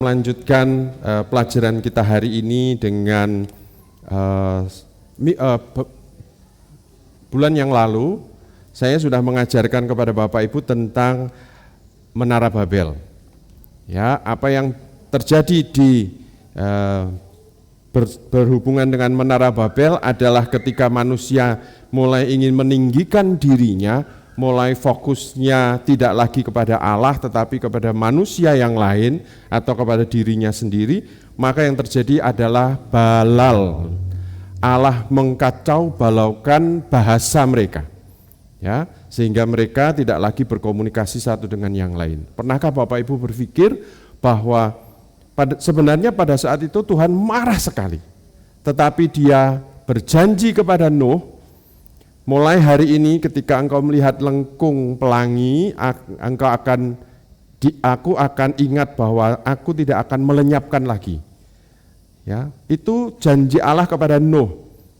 Melanjutkan pelajaran kita hari ini dengan bulan yang lalu saya sudah mengajarkan kepada Bapak Ibu tentang Menara Babel. Ya, apa yang terjadi di berhubungan dengan Menara Babel adalah ketika manusia mulai ingin meninggikan dirinya, mulai fokusnya tidak lagi kepada Allah tetapi kepada manusia yang lain atau kepada dirinya sendiri, maka yang terjadi adalah balal. Allah mengkacau balaukan bahasa mereka, ya, sehingga mereka tidak lagi berkomunikasi satu dengan yang lain. Pernahkah Bapak Ibu berpikir bahwa sebenarnya pada saat itu Tuhan marah sekali, tetapi Dia berjanji kepada Nuh, mulai hari ini ketika engkau melihat lengkung pelangi, aku akan ingat bahwa aku tidak akan melenyapkan lagi. Ya, itu janji Allah kepada Nuh.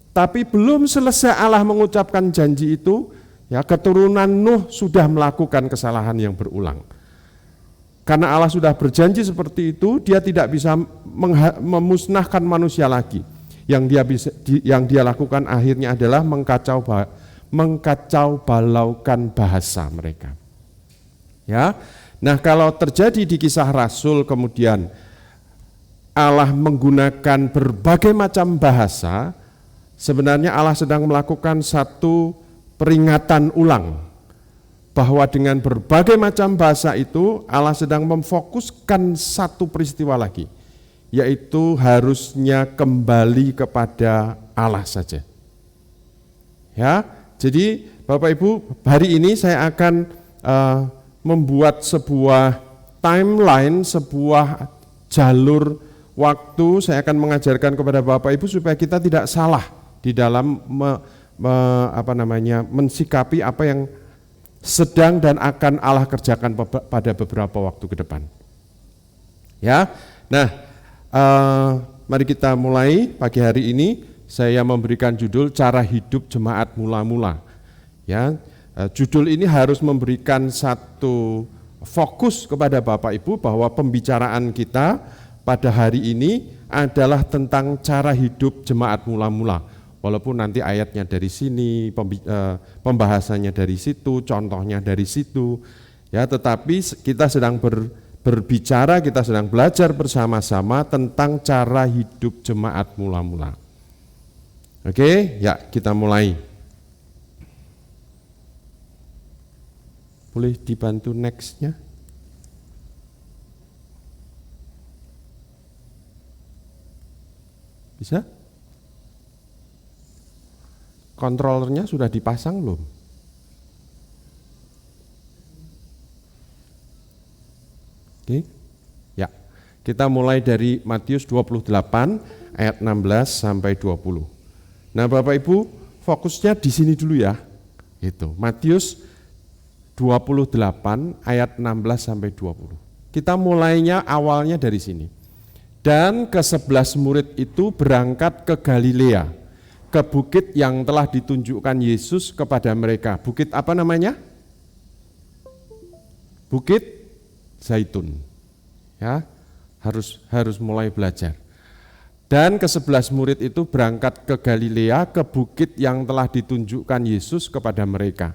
Tapi belum selesai Allah mengucapkan janji itu, ya, keturunan Nuh sudah melakukan kesalahan yang berulang. Karena Allah sudah berjanji seperti itu, Dia tidak bisa memusnahkan manusia lagi. Yang dia lakukan akhirnya adalah mengkacau balaukan bahasa mereka. Ya, nah kalau terjadi di Kisah Rasul kemudian Allah menggunakan berbagai macam bahasa, sebenarnya Allah sedang melakukan satu peringatan ulang bahwa dengan berbagai macam bahasa itu Allah sedang memfokuskan satu peristiwa lagi, yaitu harusnya kembali kepada Allah saja. Ya, jadi Bapak Ibu, hari ini saya akan membuat sebuah timeline, sebuah jalur waktu. Saya akan mengajarkan kepada Bapak Ibu supaya kita tidak salah di dalam mensikapi apa yang sedang dan akan Allah kerjakan pada beberapa waktu ke depan. Ya, nah, mari kita mulai pagi hari ini. Saya memberikan judul Cara Hidup Jemaat Mula-Mula. Ya, judul ini harus memberikan satu fokus kepada Bapak Ibu bahwa pembicaraan kita pada hari ini adalah tentang cara hidup jemaat mula-mula. Walaupun nanti ayatnya dari sini, pembahasannya dari situ, contohnya dari situ, ya, tetapi kita sedang berbicara, kita sedang belajar bersama-sama tentang cara hidup jemaat mula-mula. Oke, ya, kita mulai. Boleh dibantu next-nya? Bisa? Kontrolernya sudah dipasang belum? Oke. Ya. Kita mulai dari Matius 28 ayat 16 sampai 20. Nah, Bapak Ibu, fokusnya di sini dulu ya. Itu, Matius 28 ayat 16 sampai 20. Kita mulainya awalnya dari sini. Dan ke-11 murid itu berangkat ke Galilea, ke bukit yang telah ditunjukkan Yesus kepada mereka. Bukit apa namanya? Bukit Zaitun. Ya, harus mulai belajar. Dan ke-11 murid itu berangkat ke Galilea, ke bukit yang telah ditunjukkan Yesus kepada mereka.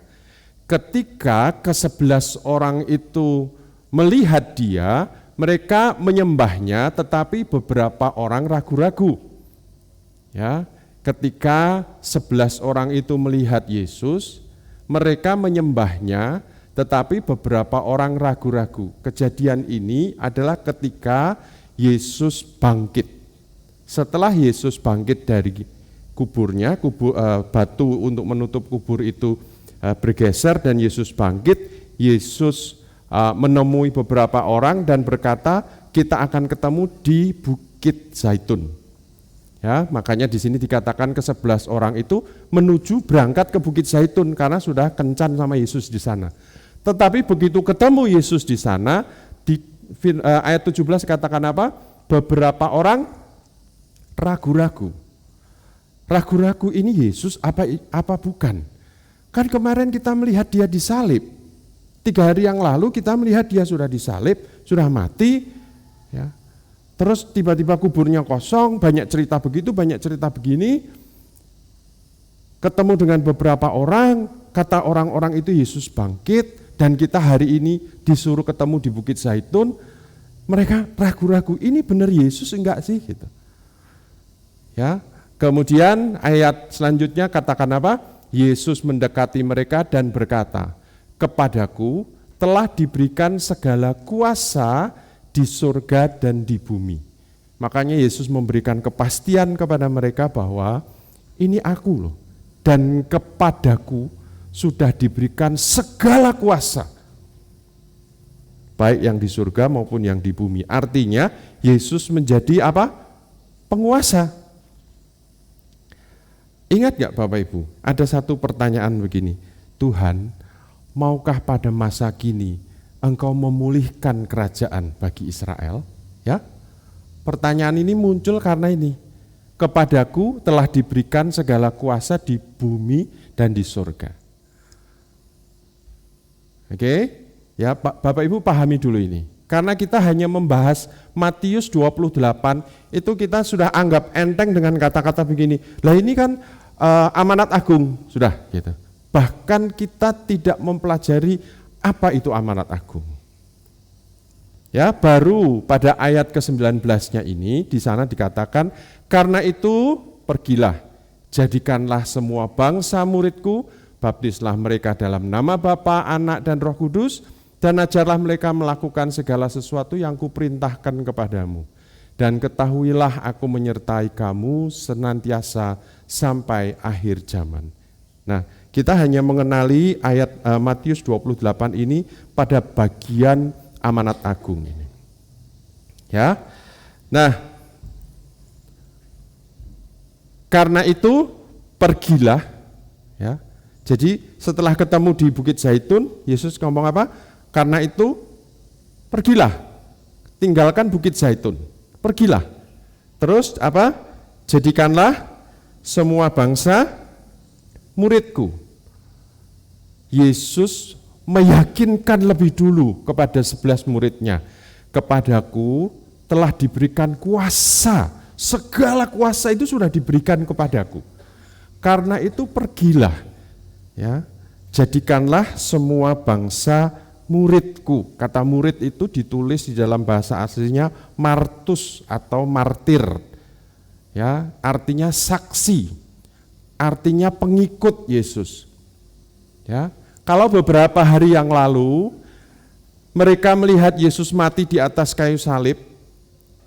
Ketika ke-11 orang itu melihat Dia, mereka menyembahnya, tetapi beberapa orang ragu-ragu. Ya, ketika 11 orang itu melihat Yesus, mereka menyembahnya, tetapi beberapa orang ragu-ragu. Kejadian ini adalah ketika Yesus bangkit. Setelah Yesus bangkit dari kuburnya, batu untuk menutup kubur itu bergeser dan Yesus bangkit, Yesus menemui beberapa orang dan berkata, kita akan ketemu di Bukit Zaitun. Ya, makanya di sini dikatakan ke-11 orang itu berangkat ke Bukit Zaitun karena sudah kencan sama Yesus di sana. Tetapi begitu ketemu Yesus di sana, di ayat 17 katakan apa? Beberapa orang ragu-ragu. Ragu-ragu, ini Yesus apa bukan? Kan kemarin kita melihat Dia disalib. 3 hari yang lalu kita melihat Dia sudah disalib, sudah mati, ya. Terus tiba-tiba kuburnya kosong, banyak cerita begitu, banyak cerita begini. Ketemu dengan beberapa orang, kata orang-orang itu Yesus bangkit, dan kita hari ini disuruh ketemu di Bukit Zaitun. Mereka ragu-ragu, ini benar Yesus enggak sih? Gitu. Ya, kemudian ayat selanjutnya katakan apa? Yesus mendekati mereka dan berkata, kepadaku telah diberikan segala kuasa di surga dan di bumi. Makanya Yesus memberikan kepastian kepada mereka bahwa ini aku loh, dan kepadaku sudah diberikan segala kuasa, baik yang di surga maupun yang di bumi. Artinya Yesus menjadi apa? Penguasa. Ingat gak Bapak Ibu, ada satu pertanyaan begini, Tuhan, maukah pada masa kini Engkau memulihkan kerajaan bagi Israel? Ya, pertanyaan ini muncul karena ini, kepadaku telah diberikan segala kuasa di bumi dan di surga. Oke, ya Bapak Ibu pahami dulu ini. Karena kita hanya membahas Matius 28, itu kita sudah anggap enteng dengan kata-kata begini. Lah ini kan amanat agung, sudah gitu. Bahkan kita tidak mempelajari apa itu amanat agung. Ya, baru pada ayat ke-19-nya ini di sana dikatakan, karena itu pergilah, jadikanlah semua bangsa muridku, baptislah mereka dalam nama Bapa, Anak dan Roh Kudus, dan ajarlah mereka melakukan segala sesuatu yang kuperintahkan kepadamu. Dan ketahuilah aku menyertai kamu senantiasa sampai akhir zaman. Nah, kita hanya mengenali ayat Matius 28 ini pada bagian amanat agung ini. Ya. Nah, karena itu pergilah, ya. Jadi setelah ketemu di Bukit Zaitun, Yesus ngomong apa? Karena itu pergilah, tinggalkan Bukit Zaitun, pergilah. Terus apa? Jadikanlah semua bangsa muridku. Yesus meyakinkan lebih dulu kepada 11 muridnya, kepadaku telah diberikan kuasa, segala kuasa itu sudah diberikan kepadaku. Karena itu pergilah, ya, jadikanlah semua bangsa muridku. Kata murid itu ditulis di dalam bahasa aslinya martus atau martir, ya, artinya saksi, artinya pengikut Yesus. Ya, kalau beberapa hari yang lalu mereka melihat Yesus mati di atas kayu salib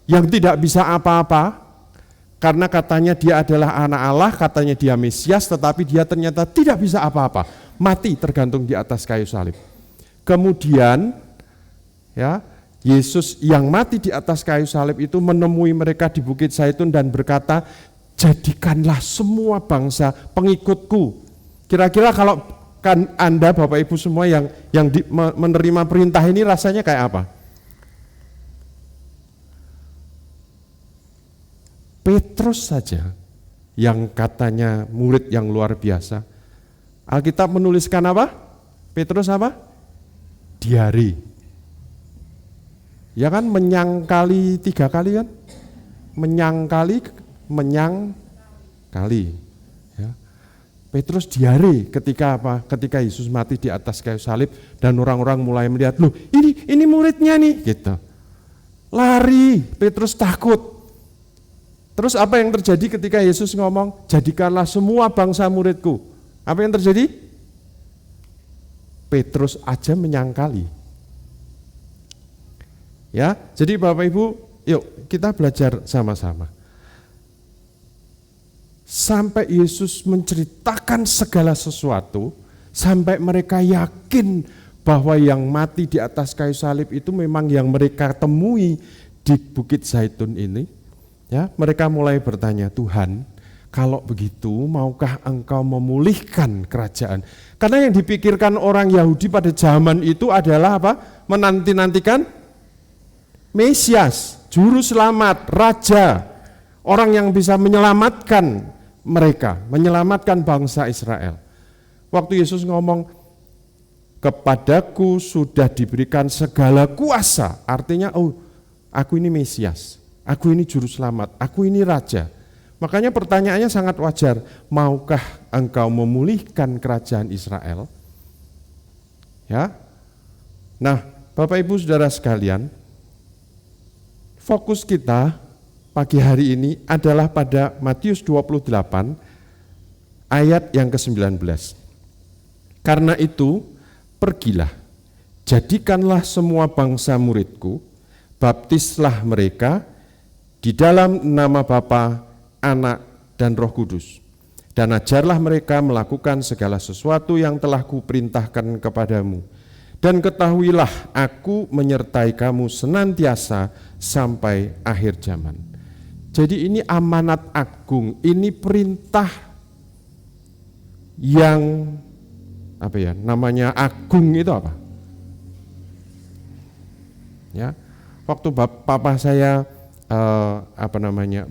yang tidak bisa apa-apa karena katanya dia adalah anak Allah, katanya dia Mesias, tetapi dia ternyata tidak bisa apa-apa, mati tergantung di atas kayu salib. Kemudian ya, Yesus yang mati di atas kayu salib itu menemui mereka di Bukit Zaitun dan berkata, jadikanlah semua bangsa pengikutku. Kira-kira kalau kan Anda Bapak Ibu semua yang menerima perintah ini rasanya kayak apa? Petrus saja yang katanya murid yang luar biasa, Alkitab menuliskan apa? Petrus apa? Diare. Ya kan, menyangkali 3 kali kan? Menyangkali. Ya. Petrus diare ketika apa? Ketika Yesus mati di atas kayu salib dan orang-orang mulai melihat, loh ini muridnya nih, gitu. Lari, Petrus takut. Terus apa yang terjadi ketika Yesus ngomong, jadikanlah semua bangsa muridku? Apa yang terjadi? Petrus aja menyangkali. Ya, jadi Bapak Ibu, yuk kita belajar sama-sama. Sampai Yesus menceritakan segala sesuatu, sampai mereka yakin bahwa yang mati di atas kayu salib itu memang yang mereka temui di Bukit Zaitun ini. Ya, mereka mulai bertanya, Tuhan, kalau begitu maukah Engkau memulihkan kerajaan? Karena yang dipikirkan orang Yahudi pada zaman itu adalah apa? Menanti-nantikan Mesias, juru selamat, raja, orang yang bisa menyelamatkan mereka, menyelamatkan bangsa Israel. Waktu Yesus ngomong, kepadaku sudah diberikan segala kuasa, artinya, oh, aku ini Mesias, Aku ini juru selamat, aku ini raja. Makanya pertanyaannya sangat wajar, maukah engkau memulihkan kerajaan Israel? Ya. Nah, Bapak Ibu Saudara sekalian, fokus kita pagi hari ini adalah pada Matius 28 ayat yang ke-19. Karena itu, pergilah, jadikanlah semua bangsa muridku, baptislah mereka di dalam nama Bapa, Anak, dan Roh Kudus. Dan ajarlah mereka melakukan segala sesuatu yang telah kuperintahkan kepadamu. Dan ketahuilah aku menyertai kamu senantiasa sampai akhir zaman. Jadi ini amanat agung, ini perintah yang namanya agung itu apa? Ya, waktu papa saya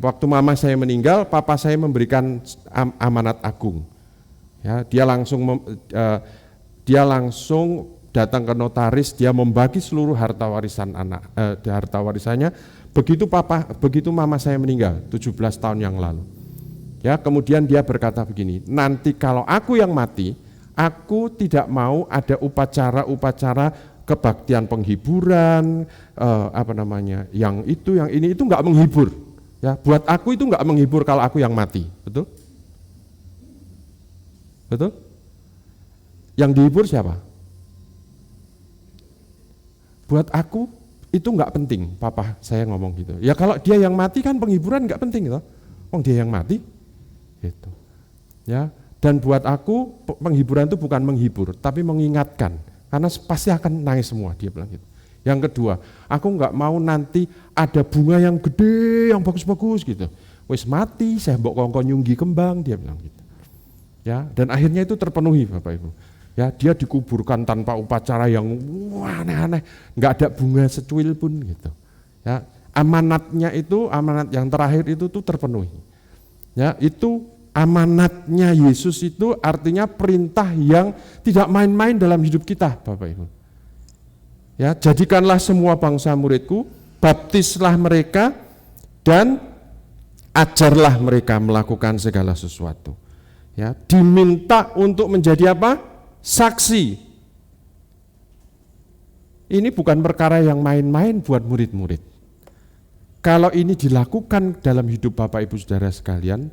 waktu mama saya meninggal, papa saya memberikan amanat agung. Ya, dia langsung datang ke notaris, dia membagi seluruh harta warisan harta warisannya. Begitu mama saya meninggal 17 tahun yang lalu. Ya, kemudian dia berkata begini, nanti kalau aku yang mati, aku tidak mau ada upacara kebaktian penghiburan, yang ini itu nggak menghibur. Ya, buat aku itu nggak menghibur kalau aku yang mati, betul? Betul? Yang dihibur siapa? Buat aku itu nggak penting, papa saya ngomong gitu. Ya kalau dia yang mati kan penghiburan nggak penting, gitu. Dia yang mati, gitu. Ya, dan buat aku penghiburan itu bukan menghibur, tapi mengingatkan. Karena pasti akan nangis semua, dia bilang gitu. Yang kedua, aku nggak mau nanti ada bunga yang gede, yang bagus-bagus gitu. Wis mati, saya mbok kongkon nyunggi kembang, dia bilang gitu. Ya, dan akhirnya itu terpenuhi, Bapak Ibu. Ya, dia dikuburkan tanpa upacara yang aneh-aneh, nggak ada bunga secuil pun gitu. Ya, amanat yang terakhir itu tuh terpenuhi. Ya, itu amanatnya Yesus itu artinya perintah yang tidak main-main dalam hidup kita, Bapak Ibu. Ya, jadikanlah semua bangsa muridku, baptislah mereka, dan ajarlah mereka melakukan segala sesuatu. Ya, diminta untuk menjadi apa? Saksi. Ini bukan perkara yang main-main buat murid-murid. Kalau ini dilakukan dalam hidup Bapak Ibu Saudara sekalian,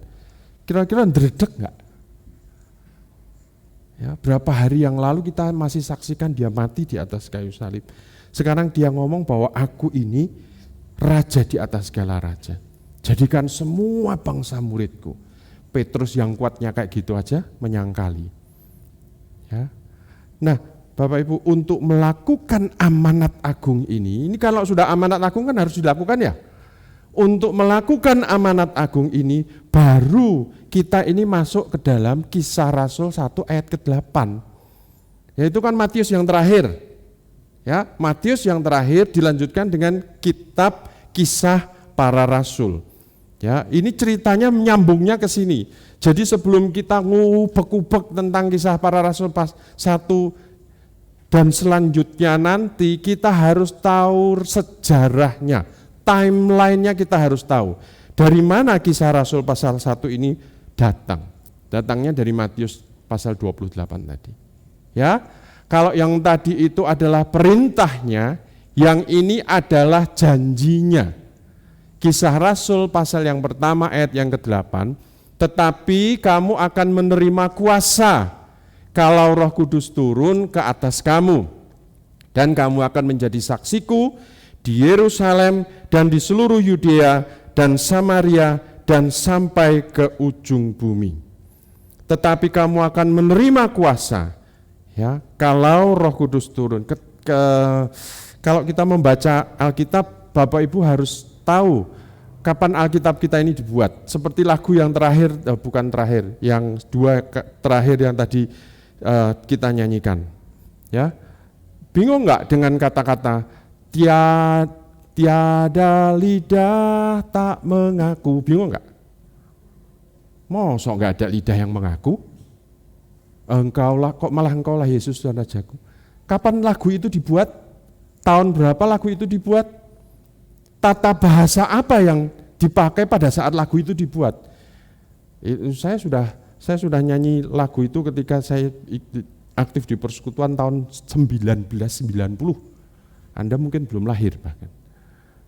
kira-kira ndredeg enggak? Ya, berapa hari yang lalu kita masih saksikan dia mati di atas kayu salib. Sekarang dia ngomong bahwa aku ini raja di atas segala raja. Jadikan semua bangsa muridku. Petrus yang kuatnya kayak gitu aja menyangkali. Ya. Nah, Bapak Ibu, untuk melakukan amanat agung ini kalau sudah amanat agung kan harus dilakukan ya. Untuk melakukan amanat agung ini baru kita ini masuk ke dalam Kisah Rasul 1 ayat ke-8. Yaitu kan Matius yang terakhir. Ya, Matius yang terakhir dilanjutkan dengan kitab Kisah Para Rasul. Ya, ini ceritanya menyambungnya ke sini. Jadi sebelum kita ngubek-ubek tentang Kisah Para Rasul pas 1 dan selanjutnya nanti kita harus tahu sejarahnya. Timeline-nya kita harus tahu. Dari mana Kisah Rasul pasal 1 ini datang? Datangnya dari Matius pasal 28 tadi. Ya, kalau yang tadi itu adalah perintahnya, yang ini adalah janjinya. Kisah Rasul pasal yang pertama ayat yang ke-8, tetapi kamu akan menerima kuasa kalau Roh Kudus turun ke atas kamu, dan kamu akan menjadi saksiku di Yerusalem dan di seluruh Yudea dan Samaria dan sampai ke ujung bumi. Tetapi kamu akan menerima kuasa, ya, kalau Roh Kudus turun. Kalau kita membaca Alkitab, Bapak Ibu harus tahu kapan Alkitab kita ini dibuat. Seperti lagu yang terakhir, bukan terakhir, yang terakhir yang tadi kita nyanyikan. Ya, bingung nggak dengan kata-kata tiada lidah tak mengaku? Bingung nggak? Masa nggak ada lidah yang mengaku? Engkaulah Yesus Tuhan Rajaku. Kapan lagu itu dibuat? Tahun berapa lagu itu dibuat? tata bahasa apa yang dipakai pada saat lagu itu dibuat. Saya sudah nyanyi lagu itu ketika saya aktif di persekutuan tahun 1990. Anda mungkin belum lahir bahkan.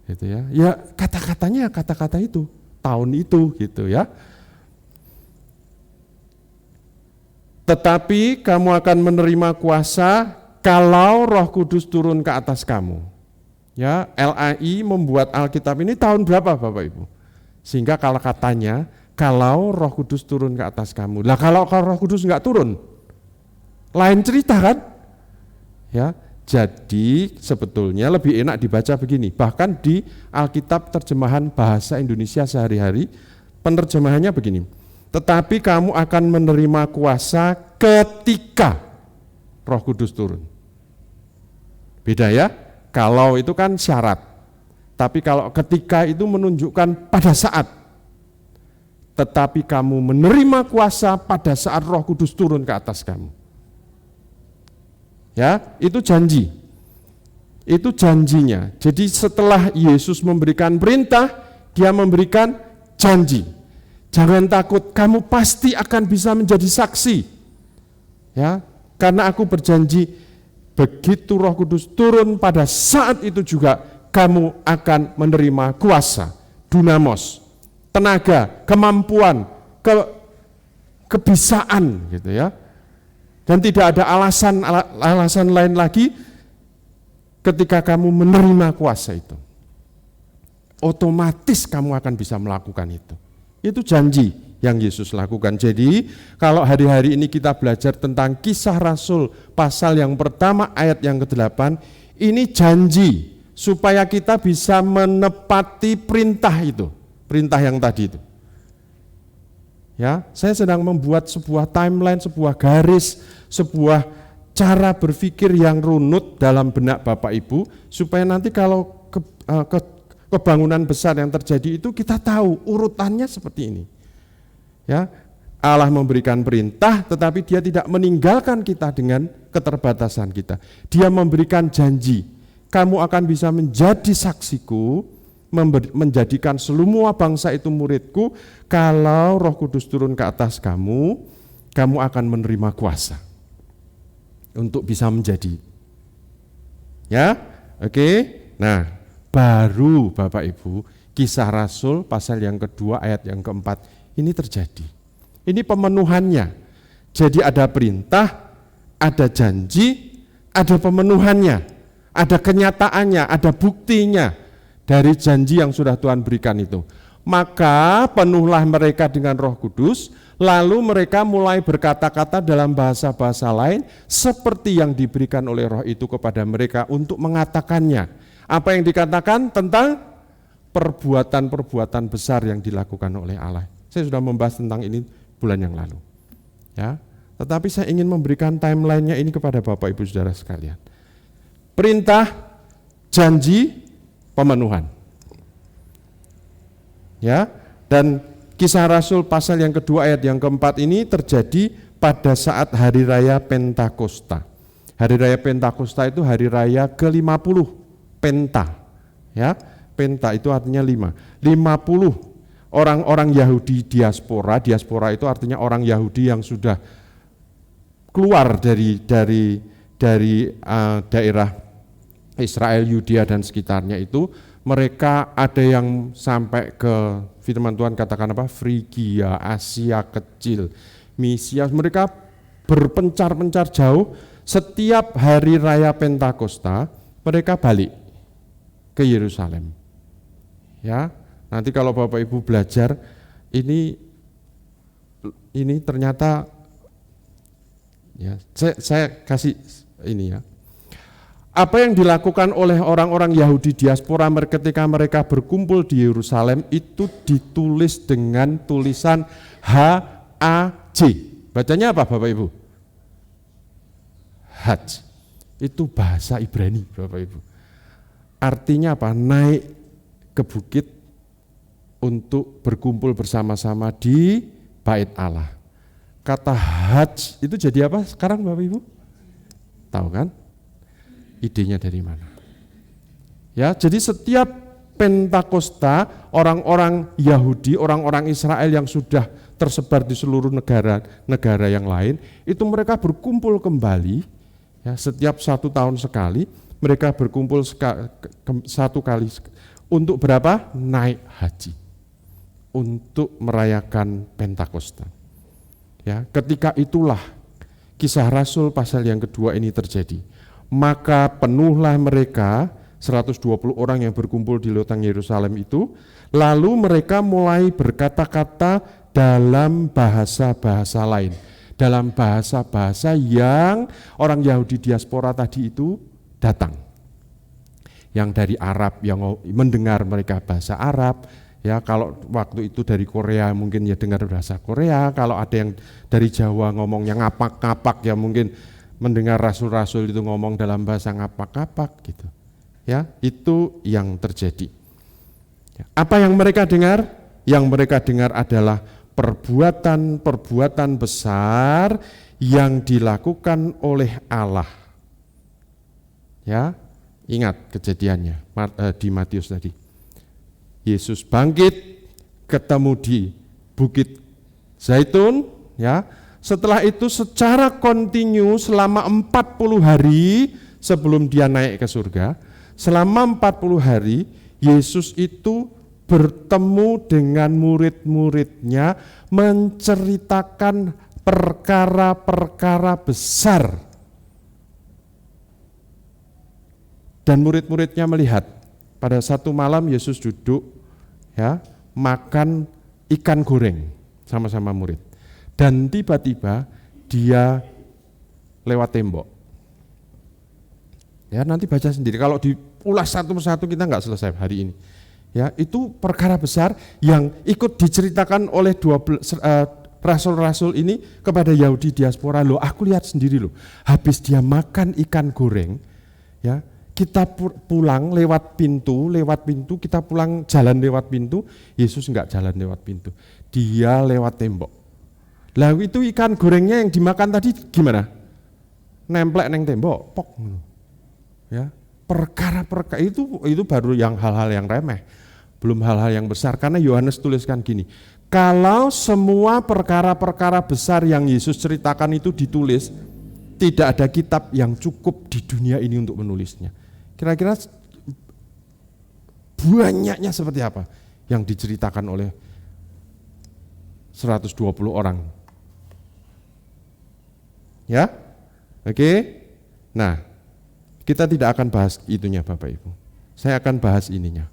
Gitu ya. Ya kata-katanya kata-kata itu, tahun itu gitu ya. Tetapi kamu akan menerima kuasa kalau Roh Kudus turun ke atas kamu. Ya, LAI membuat Alkitab ini tahun berapa Bapak Ibu? Sehingga kalau katanya, kalau Roh Kudus turun ke atas kamu. Lah kalau Roh Kudus enggak turun, lain cerita kan? Ya, jadi sebetulnya lebih enak dibaca begini. Bahkan di Alkitab terjemahan bahasa Indonesia sehari-hari, penerjemahannya begini. Tetapi kamu akan menerima kuasa ketika Roh Kudus turun. Beda ya? Kalau itu kan syarat, tapi kalau ketika itu menunjukkan pada saat. Tetapi kamu menerima kuasa pada saat Roh Kudus turun ke atas kamu. Ya, itu janji. Itu janjinya. Jadi setelah Yesus memberikan perintah, dia memberikan janji. Jangan takut, kamu pasti akan bisa menjadi saksi. Ya, karena aku berjanji begitu Roh Kudus turun pada saat itu juga kamu akan menerima kuasa, dunamos, tenaga, kemampuan, kebisaan gitu ya. Dan tidak ada alasan lain lagi ketika kamu menerima kuasa itu. Otomatis kamu akan bisa melakukan itu. Itu janji yang Yesus lakukan. Jadi kalau hari-hari ini kita belajar tentang Kisah Rasul pasal yang pertama ayat yang ke-8, ini janji supaya kita bisa menepati perintah itu, perintah yang tadi itu. Ya, saya sedang membuat sebuah timeline, sebuah garis, sebuah cara berpikir yang runut dalam benak Bapak Ibu supaya nanti kalau kebangunan besar yang terjadi itu kita tahu urutannya seperti ini. Ya, Allah memberikan perintah tetapi dia tidak meninggalkan kita dengan keterbatasan kita. Dia memberikan janji, kamu akan bisa menjadi saksiku, menjadikan semua bangsa itu muridku, kalau Roh Kudus turun ke atas kamu, kamu akan menerima kuasa untuk bisa menjadi. Ya, oke. Nah, baru Bapak Ibu, Kisah Rasul pasal yang kedua ayat yang keempat ini terjadi. Ini pemenuhannya. Jadi ada perintah, ada janji, ada pemenuhannya, ada kenyataannya, ada buktinya dari janji yang sudah Tuhan berikan itu. Maka penuhlah mereka dengan Roh Kudus, lalu mereka mulai berkata-kata dalam bahasa-bahasa lain seperti yang diberikan oleh Roh itu kepada mereka untuk mengatakannya. Apa yang dikatakan tentang perbuatan-perbuatan besar yang dilakukan oleh Allah. Saya sudah membahas tentang ini bulan yang lalu. Ya, tetapi saya ingin memberikan timeline-nya ini kepada Bapak Ibu Saudara sekalian. Perintah, janji, pemenuhan. Ya, dan Kisah Rasul pasal yang kedua ayat yang keempat ini terjadi pada saat hari raya Pentakosta. Hari raya Pentakosta itu hari raya ke-50, Penta. Ya, Penta itu artinya 5. 50 orang-orang Yahudi diaspora itu artinya orang Yahudi yang sudah keluar dari daerah Israel, Yudea dan sekitarnya itu, mereka ada yang sampai ke firman Tuhan katakan apa? Frigia, Asia Kecil, Misia, mereka berpencar-pencar jauh. Setiap hari raya Pentakosta mereka balik ke Yerusalem. Ya. Nanti kalau Bapak Ibu belajar ini ternyata ya saya kasih ini ya. Apa yang dilakukan oleh orang-orang Yahudi diaspora ketika mereka berkumpul di Yerusalem itu ditulis dengan tulisan HAJ. Bacanya apa Bapak Ibu? Haj. Itu bahasa Ibrani Bapak Ibu. Artinya apa? Naik ke bukit untuk berkumpul bersama-sama di Bait Allah. Kata haj itu jadi apa sekarang Bapak Ibu? Tahu kan? Idenya dari mana? Ya, jadi setiap Pentakosta, orang-orang Yahudi, orang-orang Israel yang sudah tersebar di seluruh negara yang lain, itu mereka berkumpul kembali, ya, setiap 1 tahun sekali, mereka berkumpul 1 kali, untuk berapa? Naik haji, untuk merayakan Pentakosta. Ya, ketika itulah Kisah Rasul pasal yang kedua ini terjadi. Maka penuhlah mereka, 120 orang yang berkumpul di lautan Yerusalem itu, lalu mereka mulai berkata-kata dalam bahasa-bahasa lain, dalam bahasa-bahasa yang orang Yahudi diaspora tadi itu datang. Yang dari Arab yang mendengar mereka bahasa Arab, ya, kalau waktu itu dari Korea mungkin ya dengar bahasa Korea, kalau ada yang dari Jawa ngomong yang ngapak-ngapak ya mungkin mendengar rasul-rasul itu ngomong dalam bahasa ngapak-ngapak gitu. Ya, itu yang terjadi. Apa yang mereka dengar? Yang mereka dengar adalah perbuatan-perbuatan besar yang dilakukan oleh Allah. Ya, ingat kejadiannya di Matius tadi. Yesus bangkit, ketemu di Bukit Zaitun, ya. Setelah itu secara kontinu selama 40 hari sebelum dia naik ke surga, selama 40 hari Yesus itu bertemu dengan murid-muridnya, menceritakan perkara-perkara besar. Dan murid-muridnya melihat, pada satu malam Yesus duduk, ya, makan ikan goreng sama-sama murid. Dan tiba-tiba dia lewat tembok. Ya, nanti baca sendiri, kalau diulas satu persatu kita nggak selesai hari ini. Ya, itu perkara besar yang ikut diceritakan oleh rasul-rasul ini kepada Yahudi diaspora. Loh, aku lihat sendiri loh, habis dia makan ikan goreng, ya, kita pulang lewat pintu, kita pulang jalan lewat pintu, Yesus enggak jalan lewat pintu, dia lewat tembok. Lalu itu ikan gorengnya yang dimakan tadi gimana? Nemplek neng tembok, pok. Ya, perkara-perkara itu baru yang hal-hal yang remeh, belum hal-hal yang besar. Karena Yohanes tuliskan gini, kalau semua perkara-perkara besar yang Yesus ceritakan itu ditulis, tidak ada kitab yang cukup di dunia ini untuk menulisnya. Kira-kira banyaknya seperti apa yang diceritakan oleh 120 orang. Ya, oke. Nah, kita tidak akan bahas itunya Bapak Ibu. Saya akan bahas ininya.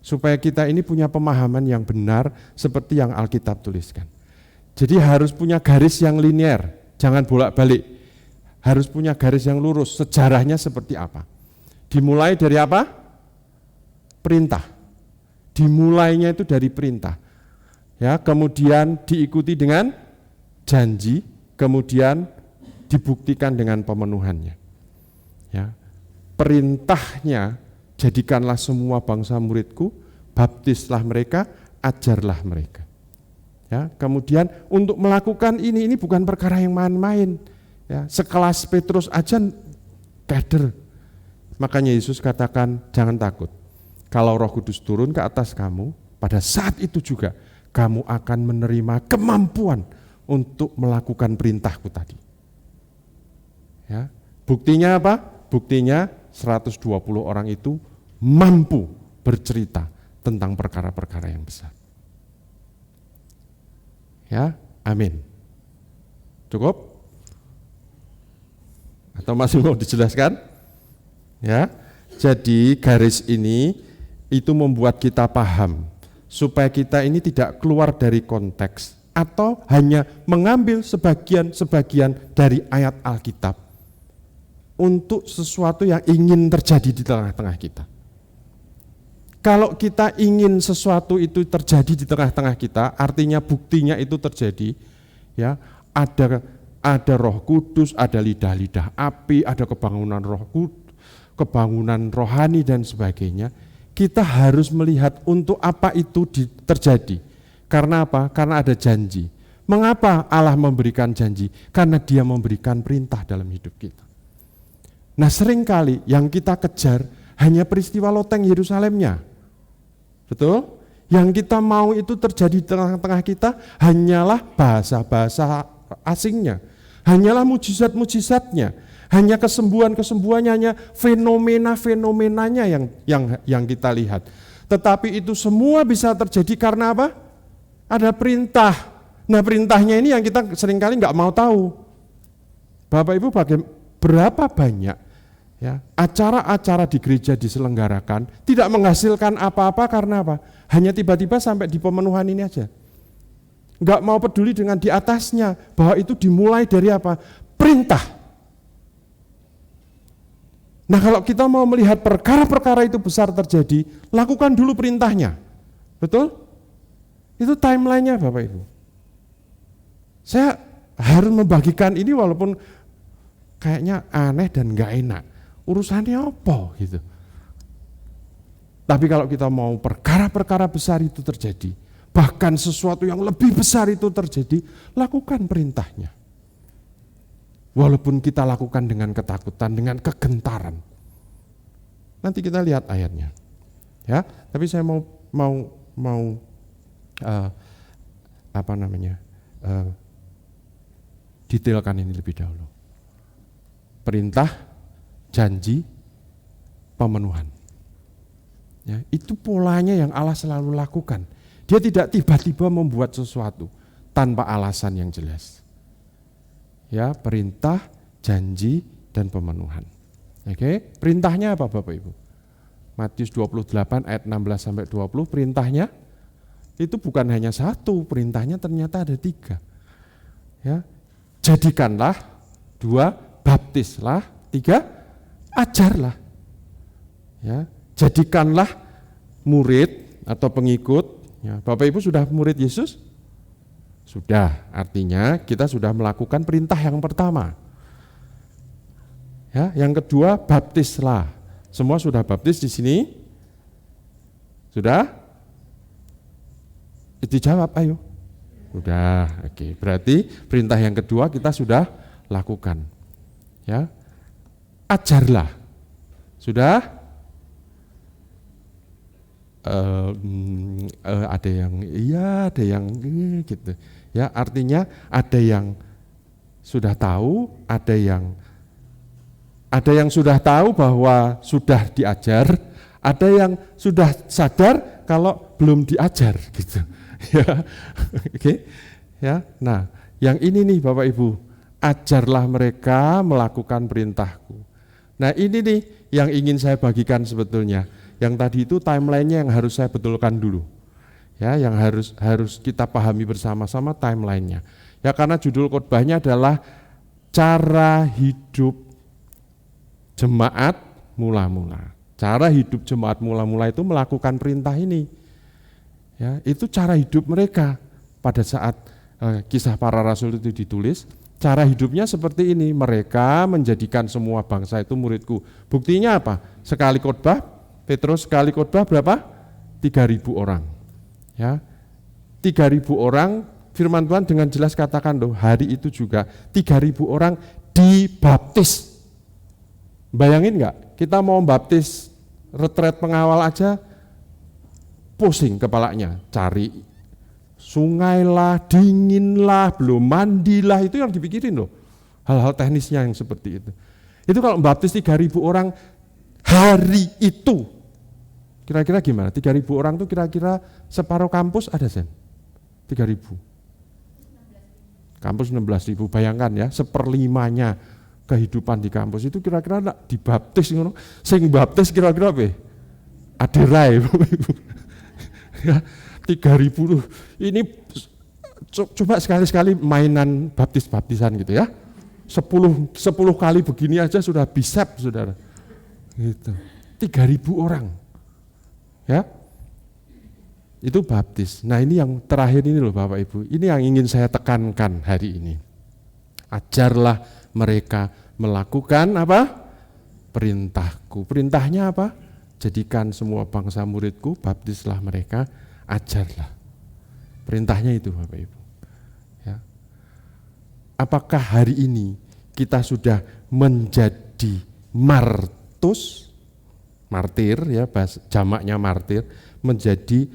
Supaya kita ini punya pemahaman yang benar seperti yang Alkitab tuliskan. Jadi harus punya garis yang linear, jangan bolak-balik. Harus punya garis yang lurus, sejarahnya seperti apa. Dimulai dari apa? Perintah. Dimulainya itu dari perintah. Ya, kemudian diikuti dengan janji, kemudian dibuktikan dengan pemenuhannya. Ya, perintahnya, jadikanlah semua bangsa muridku, baptislah mereka, ajarlah mereka. Ya, kemudian untuk melakukan ini bukan perkara yang main-main. Ya, sekelas Petrus aja kader. Makanya Yesus katakan, jangan takut. Kalau Roh Kudus turun ke atas kamu, pada saat itu juga kamu akan menerima kemampuan untuk melakukan perintahku tadi. Ya, buktinya apa? Buktinya 120 orang itu mampu bercerita tentang perkara-perkara yang besar. Ya, amin. Cukup? Atau masih mau dijelaskan? Ya, jadi garis ini itu membuat kita paham supaya kita ini tidak keluar dari konteks atau hanya mengambil sebagian-sebagian dari ayat Alkitab untuk sesuatu yang ingin terjadi di tengah-tengah kita. Kalau kita ingin sesuatu itu terjadi di tengah-tengah kita, artinya buktinya itu terjadi, ya, ada Roh Kudus, ada lidah-lidah api, ada kebangunan rohani dan sebagainya. Kita harus melihat untuk apa itu terjadi. Karena apa? Karena ada janji. Mengapa Allah memberikan janji? Karena Dia memberikan perintah dalam hidup kita. Nah, seringkali yang kita kejar hanya peristiwa loteng Yerusalemnya. Betul? Yang kita mau itu terjadi di tengah-tengah kita hanyalah bahasa-bahasa asingnya, hanyalah mujizat-mujizatnya, hanya kesembuhan-kesembuhannya, hanya fenomena-fenomenanya yang kita lihat. Tetapi itu semua bisa terjadi karena apa? Ada perintah. Nah, perintahnya ini yang kita seringkali nggak mau tahu. Bapak Ibu, berapa banyak ya acara-acara di gereja diselenggarakan tidak menghasilkan apa-apa karena apa? Hanya tiba-tiba sampai di pemenuhan ini aja. Nggak mau peduli dengan di atasnya, bahwa itu dimulai dari apa? Perintah. Nah, kalau kita mau melihat perkara-perkara itu besar terjadi, lakukan dulu perintahnya. Betul? Itu timeline-nya Bapak Ibu. Saya harus membagikan ini walaupun kayaknya aneh dan nggak enak. Urusannya apa gitu. Tapi kalau kita mau perkara-perkara besar itu terjadi, bahkan sesuatu yang lebih besar itu terjadi, lakukan perintahnya. Walaupun kita lakukan dengan ketakutan, dengan kegentaran. Nanti kita lihat ayatnya. Ya, tapi saya mau detailkan ini lebih dahulu. Perintah, janji, pemenuhan. Ya, itu polanya yang Allah selalu lakukan. Dia tidak tiba-tiba membuat sesuatu tanpa alasan yang jelas. Ya, perintah, janji, dan pemenuhan. Oke, perintahnya apa Bapak Ibu? Matius 28 ayat 16 sampai 20, perintahnya itu bukan hanya satu, perintahnya ternyata ada 3. Ya, jadikanlah, 2, baptislah, 3, ajarlah. Ya, jadikanlah murid atau pengikut. Ya, Bapak Ibu sudah murid Yesus? Sudah, artinya kita sudah melakukan perintah yang pertama. Ya, yang kedua, baptislah. Semua sudah baptis di sini? Sudah? Dijawab, ayo. Sudah, oke. Berarti perintah yang kedua kita sudah lakukan. Ya, ajarlah. Sudah? Ada yang iya, ada yang gitu. Ya, artinya ada yang sudah tahu, ada yang sudah tahu bahwa sudah diajar, ada yang sudah sadar kalau belum diajar gitu. Ya. Oke. Ya. Nah, yang ini nih Bapak Ibu, ajarlah mereka melakukan perintahku. Nah, ini nih yang ingin saya bagikan sebetulnya. Yang tadi itu timeline-nya yang harus saya betulkan dulu. Ya, yang harus kita pahami bersama-sama timeline-nya. Ya, karena judul khotbahnya adalah cara hidup jemaat mula-mula. Cara hidup jemaat mula-mula itu melakukan perintah ini. Ya, itu cara hidup mereka pada saat kisah para rasul itu ditulis. Cara hidupnya seperti ini, mereka menjadikan semua bangsa itu muridku. Buktinya apa? Sekali khotbah, Petrus sekali khotbah berapa? 3.000 orang. Ya, 3.000 orang, firman Tuhan dengan jelas katakan loh, hari itu juga 3.000 orang dibaptis. Bayangin nggak? Kita mau baptis retret pengawal aja, pusing kepalanya, cari sungai lah, dingin lah, belum mandi lah, itu yang dipikirin loh. Hal-hal teknisnya yang seperti itu. Itu kalau baptis 3.000 orang hari itu, kira-kira gimana? 3.000 orang tuh kira-kira separuh kampus ada Sen? 3.000. Kampus 16.000, bayangkan ya, 1/5-nya kehidupan di kampus itu kira-kira dibaptis ngono. Sing baptis kira-kira apa? Aderai. Ya, 3.000 ini coba sekali-sekali mainan baptis-baptisan gitu ya. 10 kali begini aja sudah bisep Saudara. Gitu. 3.000 orang. Ya. Itu baptis. Nah, ini yang terakhir ini loh Bapak Ibu. Ini yang ingin saya tekankan hari ini. Ajarlah mereka melakukan apa? Perintahku. Perintahnya apa? Jadikan semua bangsa muridku, baptislah mereka, ajarlah. Perintahnya itu Bapak Ibu. Ya. Apakah hari ini kita sudah menjadi martus martir ya, jamaknya martir, menjadi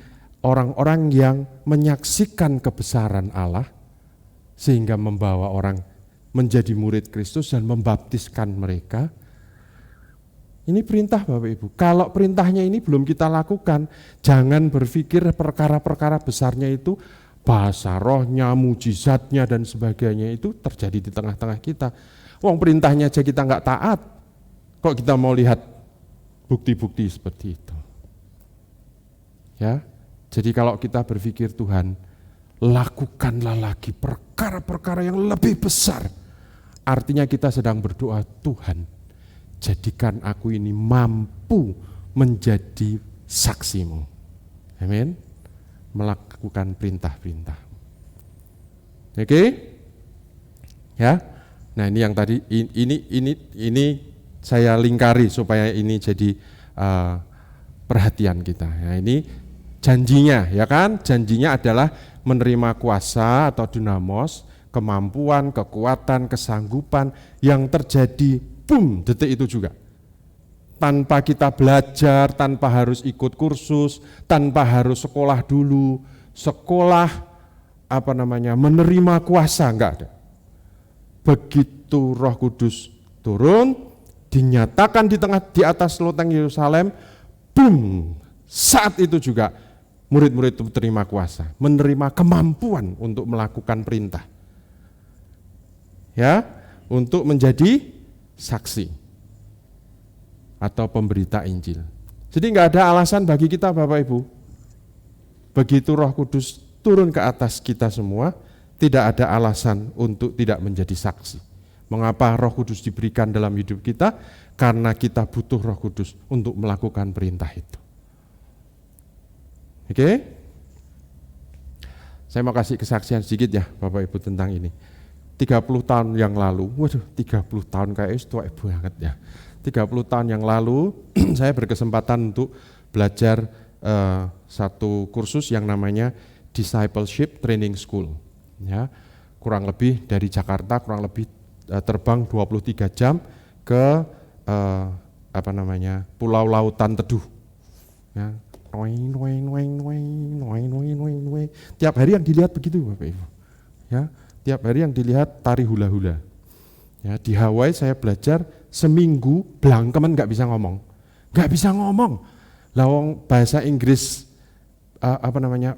orang-orang yang menyaksikan kebesaran Allah sehingga membawa orang menjadi murid Kristus dan membaptiskan mereka. Ini perintah Bapak Ibu. Kalau perintahnya ini belum kita lakukan, jangan berpikir perkara-perkara besarnya itu, bahasa rohnya, mujizatnya dan sebagainya itu terjadi di tengah-tengah kita. Wong perintahnya aja kita nggak taat, kok kita mau lihat bukti-bukti seperti itu. Ya, jadi kalau kita berpikir Tuhan, lakukanlah lagi perkara-perkara yang lebih besar. Artinya kita sedang berdoa, Tuhan, jadikan aku ini mampu menjadi saksimu. Amin. Melakukan perintah-perintah. Oke? Ya. Nah, ini yang tadi ini saya lingkari supaya ini jadi perhatian kita. Ya, ini janjinya, ya kan? Janjinya adalah menerima kuasa atau dinamos, kemampuan, kekuatan, kesanggupan yang terjadi boom, detik itu juga. Tanpa kita belajar, tanpa harus ikut kursus, tanpa harus sekolah dulu, menerima kuasa, enggak ada. Begitu Roh Kudus turun, dinyatakan di atas loteng Yerusalem, boom, saat itu juga murid-murid itu terima kuasa, menerima kemampuan untuk melakukan perintah. Ya, untuk menjadi saksi atau pemberita Injil. Jadi nggak ada alasan bagi kita Bapak Ibu. Begitu Roh Kudus turun ke atas kita semua, tidak ada alasan untuk tidak menjadi saksi. Mengapa Roh Kudus diberikan dalam hidup kita? Karena kita butuh Roh Kudus untuk melakukan perintah itu. Oke? Saya mau kasih kesaksian sedikit ya Bapak Ibu tentang ini. 30 tahun yang lalu, 30 tahun kayak itu tua banget ya. 30 tahun yang lalu saya berkesempatan untuk belajar satu kursus yang namanya Discipleship Training School. Ya, kurang lebih dari Jakarta, kurang lebih terbang 23 jam ke Pulau Lautan Teduh. Ya, tiap hari yang dilihat begitu Bapak Ibu. Ya, tiap hari yang dilihat tari hula-hula. Ya, di Hawaii saya belajar seminggu blangkemen nggak bisa ngomong. Lawang bahasa Inggris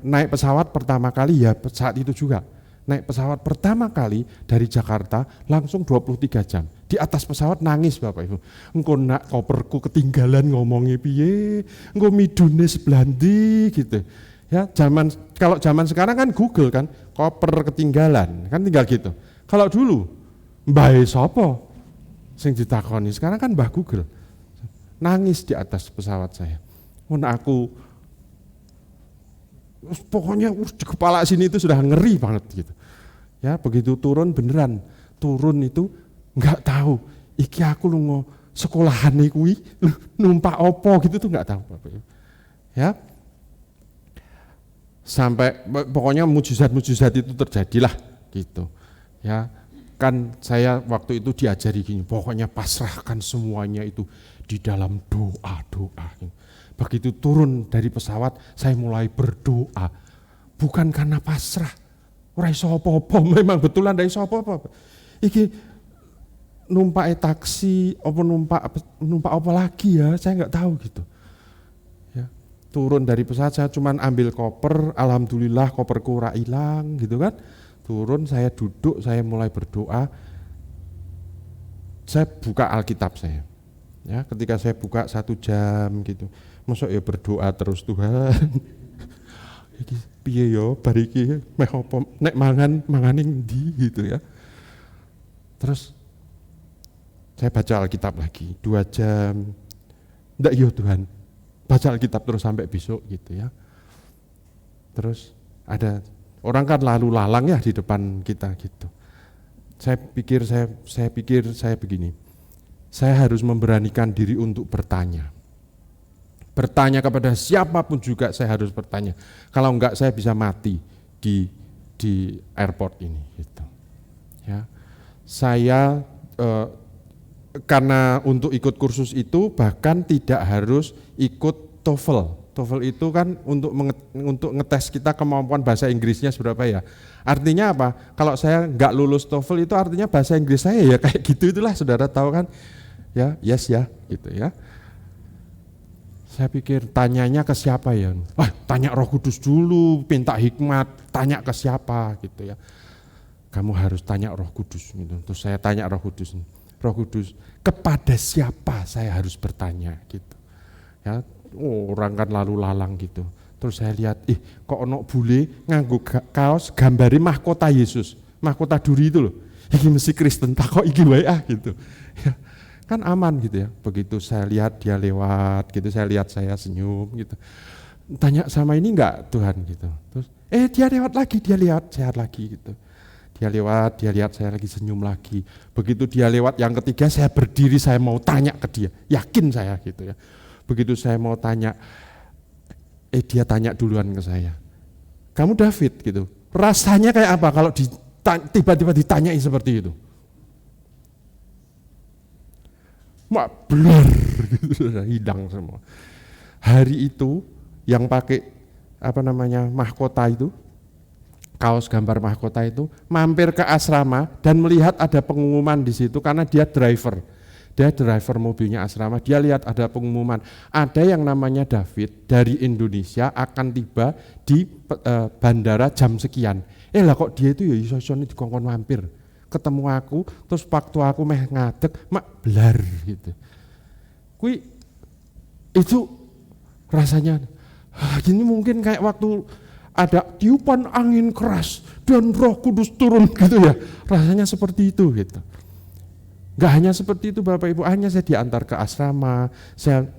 naik pesawat pertama kali ya saat itu juga. Naik pesawat pertama kali dari Jakarta langsung 23 jam. Di atas pesawat nangis Bapak Ibu. Engko nak koperku ketinggalan ngomongnya piye, engko midune sebelah ndi gitu. Ya, kalau zaman sekarang kan Google kan, koper ketinggalan, kan tinggal gitu. Kalau dulu mbae sapa sing ditakoni, sekarang kan Mbah Google. Nangis di atas pesawat saya. Aku pokoknya di kepala sini itu sudah ngeri banget gitu. Ya, begitu turun beneran, turun itu enggak tahu iki aku lunga sekolahane kuwi numpak opo gitu tuh enggak tahu Bapak. Ya. Sampai pokoknya mujizat-mujizat itu terjadilah gitu. Ya, kan saya waktu itu diajari gini, pokoknya pasrahkan semuanya itu di dalam doa-doa. Begitu turun dari pesawat, saya mulai berdoa. Bukan karena pasrah, ora iso apa-apa, memang betulan ora iso apa-apa. Iki numpak taksi, numpak apa lagi ya, saya enggak tahu gitu. Ya, turun dari pesawat saya cuman ambil koper, alhamdulillah koperku ora ilang gitu kan. Turun, saya duduk, saya mulai berdoa. Saya buka Alkitab saya. Ya, ketika saya buka 1 jam gitu. Masa ya berdoa terus Tuhan. Iki piye yo bar iki meh apa nek mangane ndi gitu ya. Terus saya baca Alkitab lagi 2 jam. Ndak yo Tuhan. Baca Alkitab terus sampai besok gitu ya. Terus ada orang kan lalu lalang ya di depan kita gitu. Saya pikir saya begini. Saya harus memberanikan diri untuk bertanya. Bertanya kepada siapapun juga saya harus bertanya. Kalau enggak saya bisa mati di airport ini gitu. Ya. Saya karena untuk ikut kursus itu bahkan tidak harus ikut TOEFL. TOEFL itu kan untuk ngetes kita kemampuan bahasa Inggrisnya seberapa ya. Artinya apa? Kalau saya nggak lulus TOEFL itu artinya bahasa Inggris saya ya kayak gitu, itulah saudara tahu kan. Ya, yes ya, gitu ya. Saya pikir tanyanya ke siapa ya? Tanya Roh Kudus dulu, minta hikmat, tanya ke siapa gitu ya. Kamu harus tanya Roh Kudus gitu. Terus saya tanya Roh Kudus. Roh Kudus, kepada siapa saya harus bertanya gitu. Ya, orang kan lalu lalang gitu. Terus saya lihat, kok ono bule nganggo kaos gambari mahkota Yesus, mahkota duri itu loh. Iki mesti Kristen, tak kok iki wae gitu. Ya, kan aman gitu ya. Begitu saya lihat dia lewat gitu, saya lihat saya senyum gitu. Tanya sama ini enggak Tuhan gitu. Terus dia lewat lagi, dia lihat saya lagi gitu. Dia lewat, dia lihat saya lagi senyum lagi. Begitu dia lewat yang ketiga, saya berdiri, saya mau tanya ke dia. Yakin saya gitu ya. Begitu saya mau tanya, dia tanya duluan ke saya. Kamu David gitu. Rasanya kayak apa kalau tiba-tiba ditanyai seperti itu? Blur gitu, hilang semua. Hari itu yang pakai mahkota itu, kaos gambar mahkota itu, mampir ke asrama dan melihat ada pengumuman di situ karena dia driver mobilnya asrama. Dia lihat ada pengumuman, ada yang namanya David dari Indonesia akan tiba di bandara jam sekian. Lah kok dia itu ya iso-isone dikongkon mampir. Ketemu aku, terus waktu aku meh ngadeg, blar gitu. Itu rasanya, gini mungkin kayak waktu ada tiupan angin keras dan Roh Kudus turun gitu ya. Rasanya seperti itu gitu. Gak hanya seperti itu Bapak Ibu, hanya saya diantar ke asrama, saya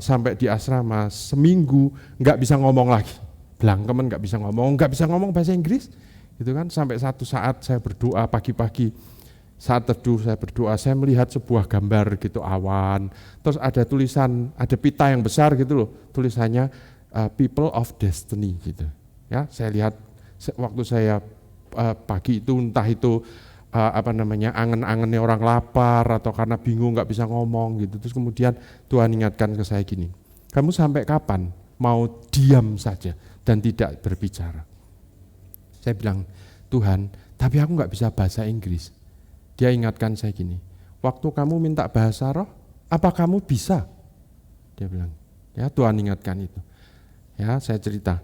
sampai di asrama seminggu gak bisa ngomong lagi. Blangkemen gak bisa ngomong bahasa Inggris gitu kan. Sampai satu saat saya berdoa pagi-pagi, saat teduh saya berdoa, saya melihat sebuah gambar gitu awan. Terus ada tulisan, ada pita yang besar gitu loh, tulisannya People of Destiny gitu. Ya, saya lihat waktu saya pagi itu entah itu angen-angennya orang lapar atau karena bingung nggak bisa ngomong gitu. Terus kemudian Tuhan ingatkan ke saya gini, kamu sampai kapan mau diam saja dan tidak berbicara? Saya bilang, Tuhan, tapi aku nggak bisa bahasa Inggris. Dia ingatkan saya gini, waktu kamu minta bahasa roh, apa kamu bisa? Dia bilang, ya Tuhan ingatkan itu. Ya, saya cerita.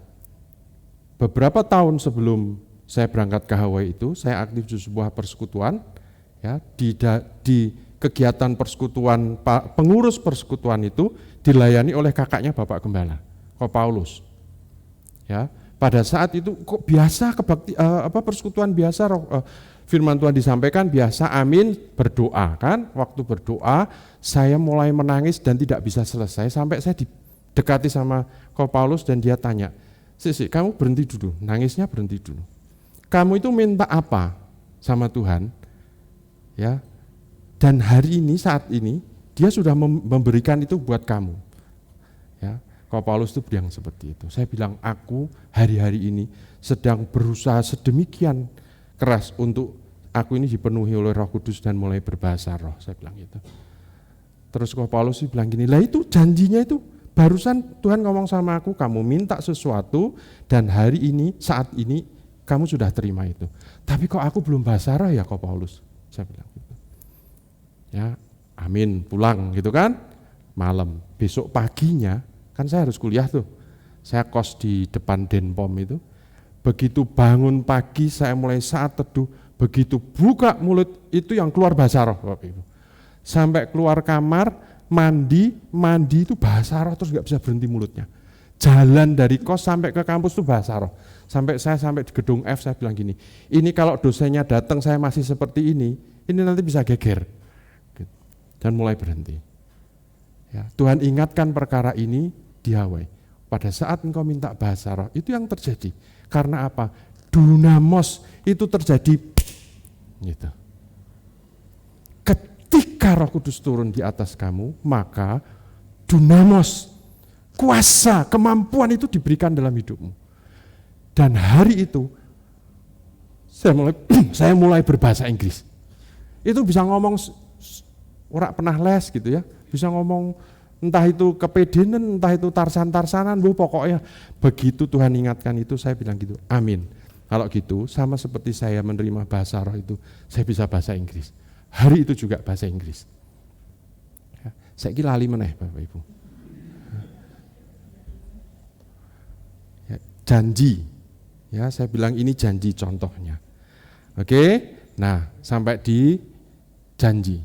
Beberapa tahun sebelum saya berangkat ke Hawaii itu, saya aktif di sebuah persekutuan, ya, di kegiatan persekutuan, pengurus persekutuan itu dilayani oleh kakaknya Bapak Gembala, Ko Paulus. Ya, pada saat itu kok biasa persekutuan biasa, firman Tuhan disampaikan biasa, amin, berdoa kan. Waktu berdoa saya mulai menangis dan tidak bisa selesai sampai saya didekati sama Ko Paulus dan dia tanya, Sisi, kamu berhenti dulu, nangisnya berhenti dulu. Kamu itu minta apa sama Tuhan? Ya. Dan hari ini, saat ini, dia sudah memberikan itu buat kamu. Ya. Ko Paulus itu bilang seperti itu. Saya bilang, aku hari-hari ini sedang berusaha sedemikian keras untuk aku ini dipenuhi oleh Roh Kudus dan mulai berbahasa roh. Saya bilang gitu. Terus Ko Paulus bilang gini, lah itu janjinya itu, barusan Tuhan ngomong sama aku, kamu minta sesuatu dan hari ini, saat ini, kamu sudah terima itu. Tapi kok aku belum bahasa roh ya Ko Paulus? Saya bilang gitu. Ya, amin, pulang gitu kan, malam. Besok paginya, kan saya harus kuliah tuh. Saya kos di depan Denpom itu. Begitu bangun pagi, saya mulai saat teduh, begitu buka mulut, itu yang keluar bahasa roh Bapak Ibu. Sampai keluar kamar, mandi itu bahasa roh, terus gak bisa berhenti mulutnya. Jalan dari kos sampai ke kampus itu bahasa roh. Sampai di gedung F, saya bilang gini, ini kalau dosennya datang saya masih seperti ini nanti bisa geger. Dan mulai berhenti. Ya, Tuhan ingatkan perkara ini di Hawaii. Pada saat engkau minta bahasa roh, itu yang terjadi. Karena apa? Dunamos itu terjadi gitu. Ketika Roh Kudus turun di atas kamu, maka dunamos, kuasa, kemampuan itu diberikan dalam hidupmu. Dan hari itu saya mulai berbahasa Inggris. Itu bisa ngomong ora pernah les gitu ya, bisa ngomong entah itu kepedenan, entah itu tarsan-tarsanan, pokoknya begitu Tuhan ingatkan itu saya bilang gitu, amin. Kalau gitu sama seperti saya menerima bahasa roh itu, saya bisa bahasa Inggris. Hari itu juga bahasa Inggris. Ya, saya kira lali meneh Bapak Ibu. Ya, janji, ya saya bilang ini janji contohnya. Oke, nah sampai di janji.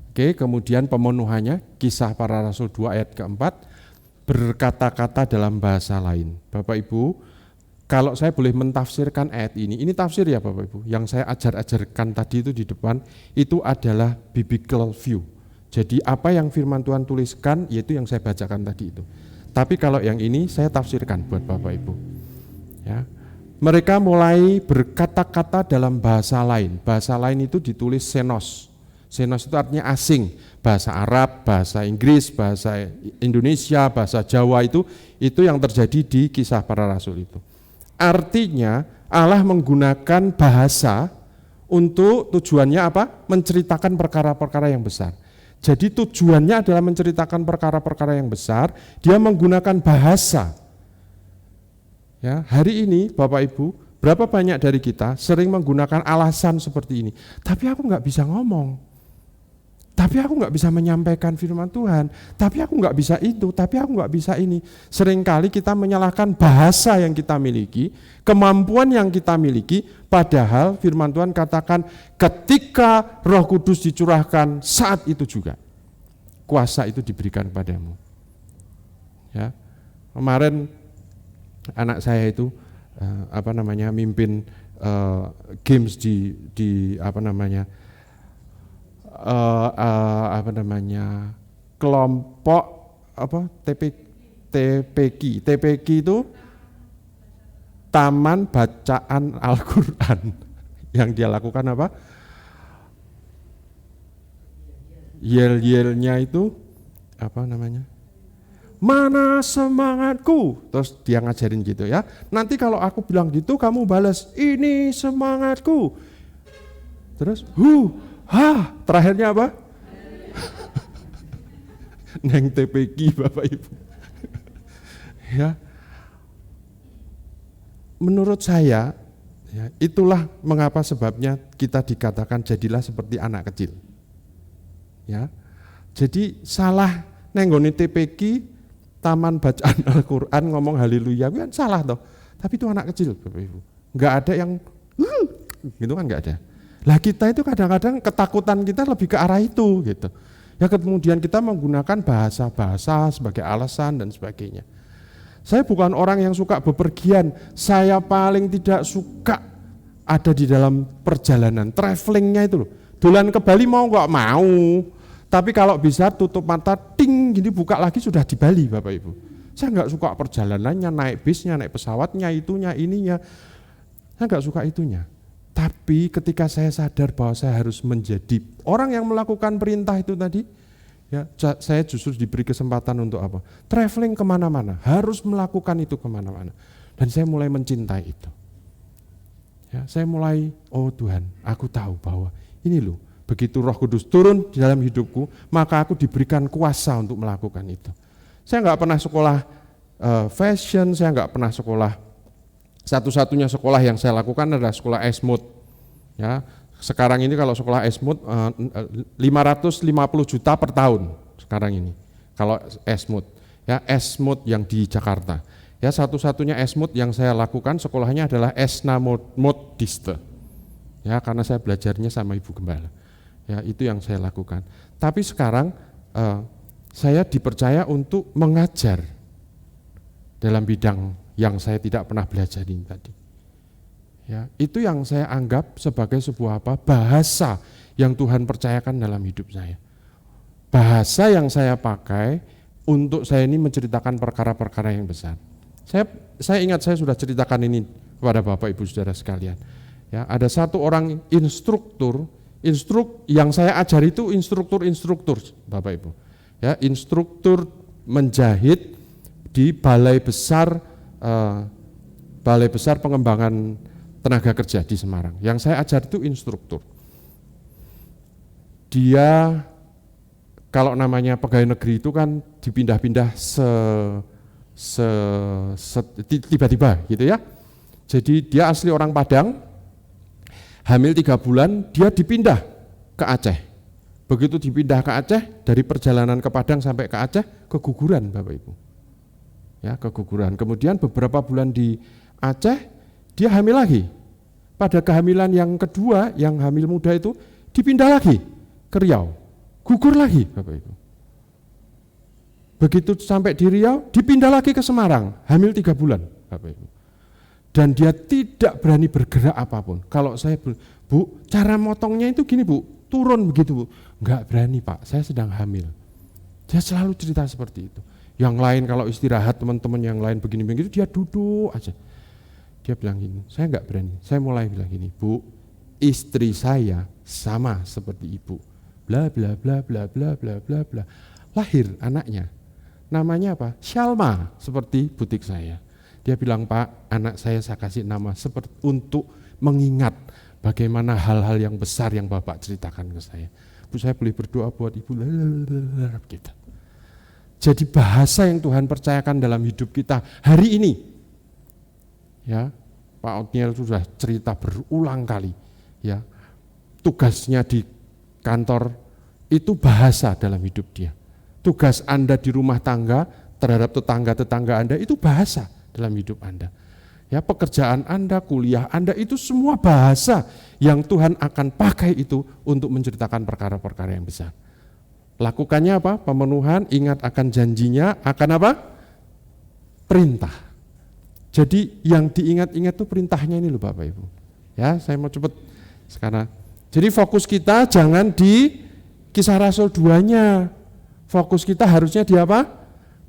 Oke, kemudian pemenuhannya, Kisah Para Rasul 2 ayat keempat, berkata-kata dalam bahasa lain. Bapak Ibu, kalau saya boleh mentafsirkan ayat ini tafsir ya Bapak Ibu, yang saya ajarkan tadi itu di depan, itu adalah biblical view. Jadi apa yang firman Tuhan tuliskan, yaitu yang saya bacakan tadi itu. Tapi kalau yang ini saya tafsirkan buat Bapak Ibu. Ya. Mereka mulai berkata-kata dalam bahasa lain. Bahasa lain itu ditulis xenos. Xenos itu artinya asing, bahasa Arab, bahasa Inggris, bahasa Indonesia, bahasa Jawa itu yang terjadi di Kisah Para Rasul itu. Artinya Allah menggunakan bahasa untuk tujuannya apa? Menceritakan perkara-perkara yang besar. Jadi tujuannya adalah menceritakan perkara-perkara yang besar, dia menggunakan bahasa. Ya, hari ini Bapak Ibu, berapa banyak dari kita sering menggunakan alasan seperti ini. Tapi aku nggak bisa ngomong. Tapi aku nggak bisa menyampaikan firman Tuhan, tapi aku nggak bisa itu, tapi aku nggak bisa ini. Seringkali kita menyalahkan bahasa yang kita miliki, kemampuan yang kita miliki, padahal firman Tuhan katakan ketika Roh Kudus dicurahkan saat itu juga kuasa itu diberikan padamu. Ya, kemarin anak saya itu mimpin games di kelompok TPQ itu Taman Bacaan Al-Quran. Yang dia lakukan apa? Yel-yelnya itu mana semangatku, terus dia ngajarin gitu ya. Nanti kalau aku bilang gitu kamu balas ini semangatku. Terus terakhirnya apa? Neng TPQ Bapak Ibu. Ya. Menurut saya, ya, itulah mengapa sebabnya kita dikatakan jadilah seperti anak kecil. Ya. Jadi salah nenggoni TPQ Taman Bacaan Al-Quran ngomong haleluya kan salah toh. Tapi itu anak kecil Bapak Ibu. Enggak ada yang gitu kan enggak ada. Lah kita itu kadang-kadang ketakutan kita lebih ke arah itu gitu. Ya kemudian kita menggunakan bahasa-bahasa sebagai alasan dan sebagainya. Saya bukan orang yang suka bepergian, saya paling tidak suka ada di dalam perjalanan, travelingnya itu loh. Dolan ke Bali mau nggak mau, tapi kalau bisa tutup mata, ting gini buka lagi sudah di Bali Bapak Ibu. Saya nggak suka perjalanannya, naik bisnya, naik pesawatnya, itunya, ininya. Saya nggak suka itunya. Tapi ketika saya sadar bahwa saya harus menjadi orang yang melakukan perintah itu tadi, ya, saya justru diberi kesempatan untuk apa? Traveling kemana-mana, harus melakukan itu kemana-mana. Dan saya mulai mencintai itu. Ya, saya mulai, oh Tuhan, aku tahu bahwa ini loh, begitu Roh Kudus turun di dalam hidupku, maka aku diberikan kuasa untuk melakukan itu. Saya nggak pernah sekolah fashion, saya nggak pernah sekolah. Satu-satunya sekolah yang saya lakukan adalah sekolah Esmut. Ya, sekarang ini kalau sekolah Esmut 550 juta per tahun sekarang ini. Kalau Esmut, ya Esmut yang di Jakarta. Ya satu-satunya Esmut yang saya lakukan sekolahnya adalah Esna Modiste. Ya karena saya belajarnya sama Ibu Gembala. Ya itu yang saya lakukan. Tapi sekarang saya dipercaya untuk mengajar dalam bidang yang saya tidak pernah belajar ini tadi. Ya, itu yang saya anggap sebagai sebuah bahasa yang Tuhan percayakan dalam hidup saya. Bahasa yang saya pakai untuk saya ini menceritakan perkara-perkara yang besar. Saya ingat saya sudah ceritakan ini kepada Bapak Ibu Saudara sekalian. Ya, ada satu orang instruktur yang saya ajar itu instruktur Bapak Ibu. Ya, instruktur menjahit di Balai Besar Pengembangan Tenaga Kerja di Semarang. Yang saya ajar itu instruktur. Dia Kalau namanya pegawai negeri itu kan dipindah-pindah tiba-tiba gitu ya. Jadi dia asli orang Padang, hamil 3 bulan, dia dipindah ke Aceh. Begitu dipindah ke Aceh, dari perjalanan ke Padang sampai ke Aceh, keguguran Bapak Ibu. Ya, keguguran. Kemudian beberapa bulan di Aceh, dia hamil lagi. Pada kehamilan yang kedua, yang hamil muda itu, dipindah lagi ke Riau. Gugur lagi Bapak Ibu. Begitu sampai di Riau, dipindah lagi ke Semarang, hamil 3 bulan Bapak Ibu. Dan dia tidak berani bergerak apapun. Kalau saya, Bu, cara motongnya itu gini Bu, turun begitu Bu. Enggak berani Pak, saya sedang hamil. Dia selalu cerita seperti itu. Yang lain kalau istirahat, teman-teman yang lain begini-begini, dia duduk aja. Dia bilang gini, saya enggak berani. Saya mulai bilang gini, Bu, istri saya sama seperti Ibu. Bla bla bla bla bla bla bla bla. Lahir anaknya. Namanya apa? Syalma, seperti butik saya. Dia bilang, Pak, anak saya kasih nama seperti untuk mengingat bagaimana hal-hal yang besar yang Bapak ceritakan ke saya. Bu, saya boleh berdoa buat Ibu. Gitu. Jadi bahasa yang Tuhan percayakan dalam hidup kita hari ini. Ya, Pak Otniel sudah cerita berulang kali. Ya, tugasnya di kantor itu bahasa dalam hidup dia. Tugas Anda di rumah tangga terhadap tetangga-tetangga Anda itu bahasa dalam hidup Anda. Ya, pekerjaan Anda, kuliah Anda itu semua bahasa yang Tuhan akan pakai itu untuk menceritakan perkara-perkara yang besar. Lakukannya apa? Pemenuhan, ingat akan janjinya, akan apa? Perintah. Jadi yang diingat-ingat itu perintahnya ini loh Bapak Ibu. Ya, saya mau cepat sekarang. Jadi fokus kita jangan di Kisah Rasul 2-nya. Fokus kita harusnya di apa?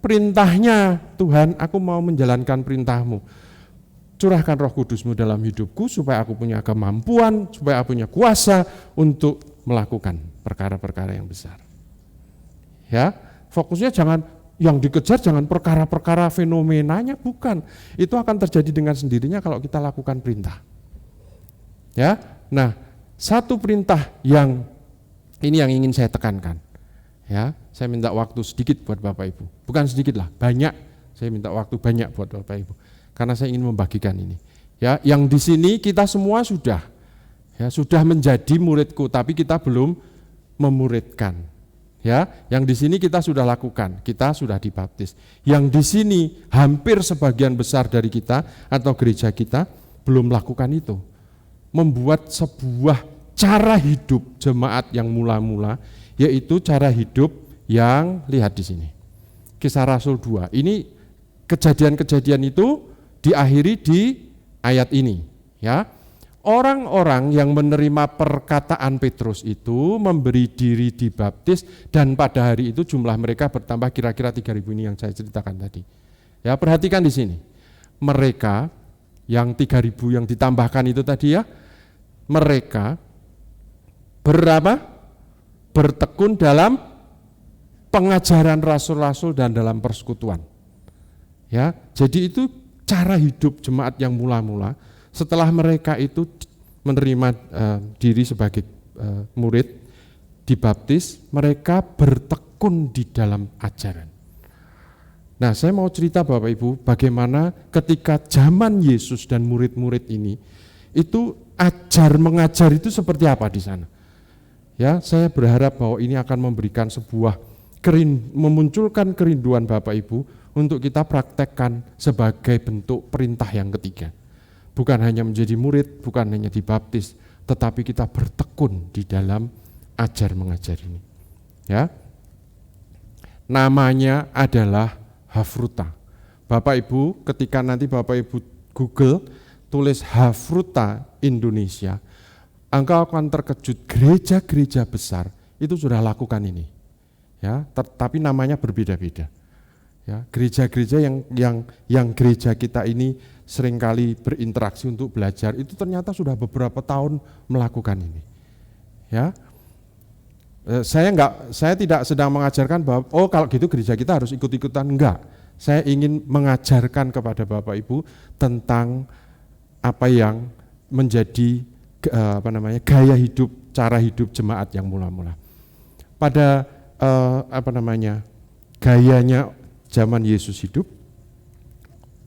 Perintahnya. Tuhan, aku mau menjalankan perintah-Mu. Curahkan Roh Kudus-Mu dalam hidupku supaya aku punya kemampuan, supaya aku punya kuasa untuk melakukan perkara-perkara yang besar. Ya, fokusnya jangan yang dikejar, jangan perkara-perkara fenomenanya, bukan. Itu akan terjadi dengan sendirinya kalau kita lakukan perintah. Ya, nah, satu perintah yang ini yang ingin saya tekankan. Ya, saya minta waktu sedikit buat Bapak Ibu. Bukan sedikit lah, banyak. Saya minta waktu banyak buat Bapak Ibu. Karena saya ingin membagikan ini. Ya, yang di sini kita semua sudah menjadi muridku, tapi kita belum memuridkan. Ya, yang di sini kita sudah lakukan, kita sudah dibaptis. Yang di sini hampir sebagian besar dari kita atau gereja kita belum melakukan itu. Membuat sebuah cara hidup jemaat yang mula-mula, yaitu cara hidup yang lihat di sini. Kisah Rasul 2. Ini kejadian-kejadian itu diakhiri di ayat ini, ya. Orang-orang yang menerima perkataan Petrus itu memberi diri dibaptis dan pada hari itu jumlah mereka bertambah kira-kira 3.000 ini yang saya ceritakan tadi. Ya, perhatikan di sini. Mereka yang 3.000 yang ditambahkan itu tadi ya, mereka bertekun dalam pengajaran rasul-rasul dan dalam persekutuan. Ya, jadi itu cara hidup jemaat yang mula-mula setelah mereka itu menerima diri sebagai murid, dibaptis, mereka bertekun di dalam ajaran. Nah, saya mau cerita Bapak Ibu bagaimana ketika zaman Yesus dan murid-murid ini itu mengajar itu seperti apa di sana. Ya, saya berharap bahwa ini akan memberikan sebuah memunculkan kerinduan Bapak Ibu untuk kita praktekkan sebagai bentuk perintah yang ketiga. Bukan hanya menjadi murid, bukan hanya dibaptis, tetapi kita bertekun di dalam ajar mengajar ini. Ya, namanya adalah Hafruta. Bapak Ibu, ketika nanti Bapak Ibu Google tulis Hafruta Indonesia, engkau akan terkejut, gereja-gereja besar itu sudah lakukan ini. Ya, tapi namanya berbeda-beda. Ya, gereja-gereja yang gereja kita ini seringkali berinteraksi untuk belajar itu ternyata sudah beberapa tahun melakukan ini. Ya, saya tidak sedang mengajarkan bahwa kalau gitu gereja kita harus ikut-ikutan, enggak. Saya ingin mengajarkan kepada Bapak Ibu tentang apa yang menjadi gaya hidup, cara hidup jemaat yang mula-mula. Pada gayanya zaman Yesus hidup,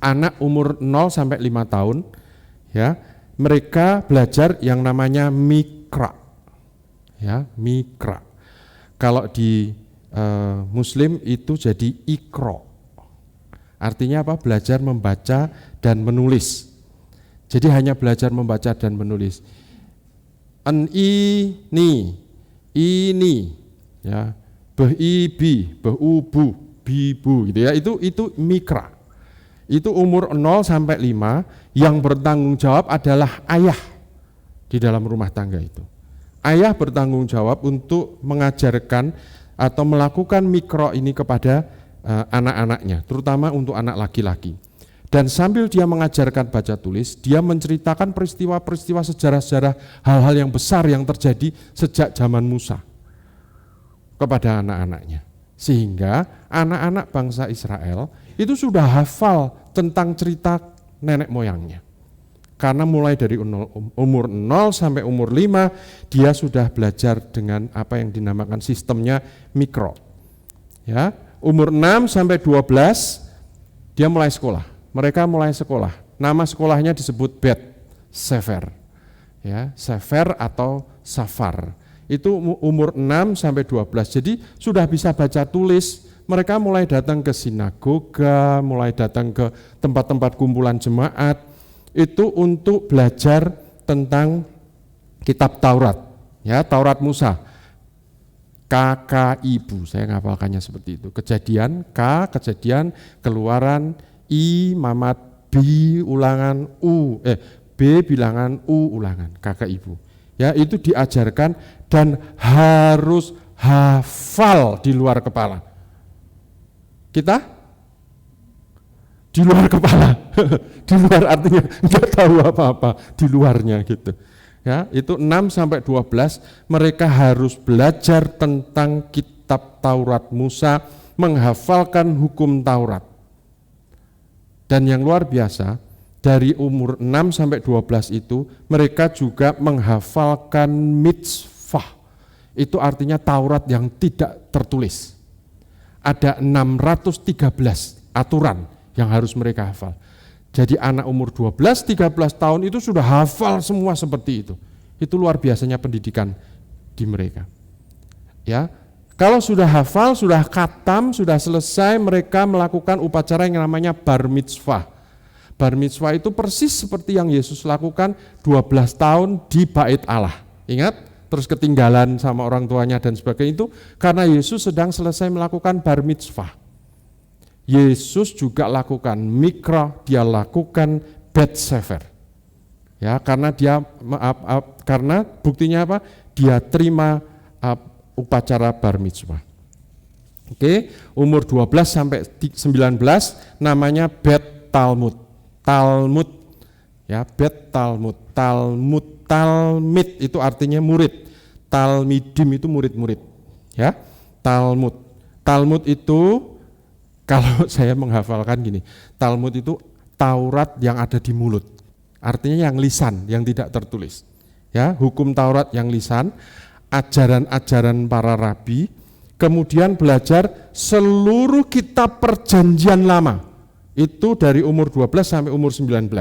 anak umur 0 sampai 5 tahun, ya, mereka belajar yang namanya mikra. Ya, mikra. Kalau di Muslim itu jadi ikro. Artinya apa? Belajar membaca dan menulis. Jadi hanya belajar membaca dan menulis. Ini, ya, behibi, behubu, bibu, gitu ya. Itu mikra. Itu umur 0 sampai 5 yang bertanggung jawab adalah ayah di dalam rumah tangga itu. Ayah bertanggung jawab untuk mengajarkan atau melakukan mikro ini kepada anak-anaknya, terutama untuk anak laki-laki. Dan sambil dia mengajarkan baca tulis, dia menceritakan peristiwa-peristiwa sejarah-sejarah, hal-hal yang besar yang terjadi sejak zaman Musa kepada anak-anaknya. Sehingga anak-anak bangsa Israel itu sudah hafal tentang cerita nenek moyangnya. Karena mulai dari umur 0 sampai umur 5, dia sudah belajar dengan apa yang dinamakan sistemnya mikro. Ya, umur 6 sampai 12, dia mulai sekolah. Mereka mulai sekolah. Nama sekolahnya disebut Bet Sefer. Ya, Sefer atau Safar. Itu umur 6 sampai 12. Jadi sudah bisa baca tulis. Mereka mulai datang ke sinagoga, mulai datang ke tempat-tempat kumpulan jemaat. Itu untuk belajar tentang kitab Taurat, ya, Taurat Musa. KKIBU, saya ngapalkannya seperti itu. Kejadian, kejadian, Keluaran, Mamat, ulangan B bilangan ulangan, KKIBU. Ya, itu diajarkan dan harus hafal di luar kepala. Kita di luar kepala, di luar artinya nggak tahu apa-apa, di luarnya gitu. Ya, itu 6 sampai 12 mereka harus belajar tentang kitab Taurat Musa, menghafalkan hukum Taurat. Dan yang luar biasa, dari umur 6 sampai 12 itu mereka juga menghafalkan mitzvah. Itu artinya Taurat yang tidak tertulis. Ada 613 aturan yang harus mereka hafal. Jadi anak umur 12-13 tahun itu sudah hafal semua seperti itu. Itu luar biasanya pendidikan di mereka. Ya, kalau sudah hafal, sudah khatam, sudah selesai, mereka melakukan upacara yang namanya bar mitzvah. Bar mitzvah itu persis seperti yang Yesus lakukan 12 tahun di Bait Allah. Ingat, terus ketinggalan sama orang tuanya dan sebagainya itu karena Yesus sedang selesai melakukan bar mitzvah. Yesus juga lakukan mikra, dia lakukan Bet Sefer. Ya, karena karena buktinya apa? Dia terima upacara bar mitzvah. Oke, umur 12 sampai 19 namanya Bet Talmud. Talmud. Ya, Bet Talmud. Talmid itu artinya murid. Talmidim itu murid-murid. Ya, Talmud. Talmud itu kalau saya menghafalkan gini, Talmud itu Taurat yang ada di mulut, artinya yang lisan, yang tidak tertulis. Ya, hukum Taurat yang lisan, ajaran-ajaran para rabi, kemudian belajar seluruh kitab perjanjian lama, itu dari umur 12 sampai umur 19.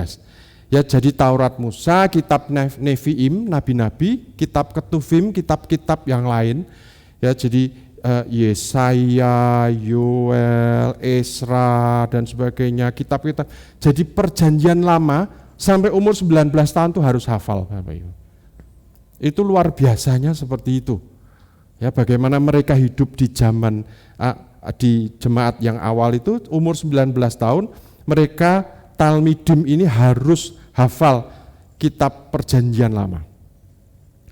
Ya, jadi Taurat Musa, kitab Nevi'im, nabi-nabi, kitab Ketuvim, kitab-kitab yang lain. Ya, jadi Yesaya, Yoel, Esra dan sebagainya, kitab-kitab. Jadi perjanjian lama sampai umur 19 tahun itu harus hafal, Bapak Ibu. Itu luar biasanya seperti itu. Ya, bagaimana mereka hidup di zaman di jemaat yang awal itu umur 19 tahun, mereka Talmidim ini harus hafal kitab perjanjian lama.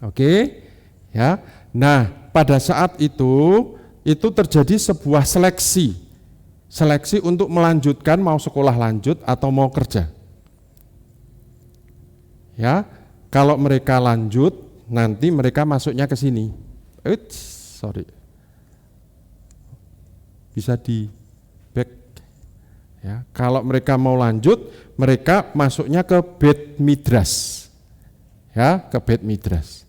Oke? Ya. Nah, pada saat itu terjadi sebuah seleksi untuk melanjutkan, mau sekolah lanjut atau mau kerja. Ya, kalau mereka lanjut, nanti mereka masuknya ke sini. Bisa di back. Ya, kalau mereka mau lanjut, mereka masuknya ke Bet Midras. Ya, ke Bet Midras.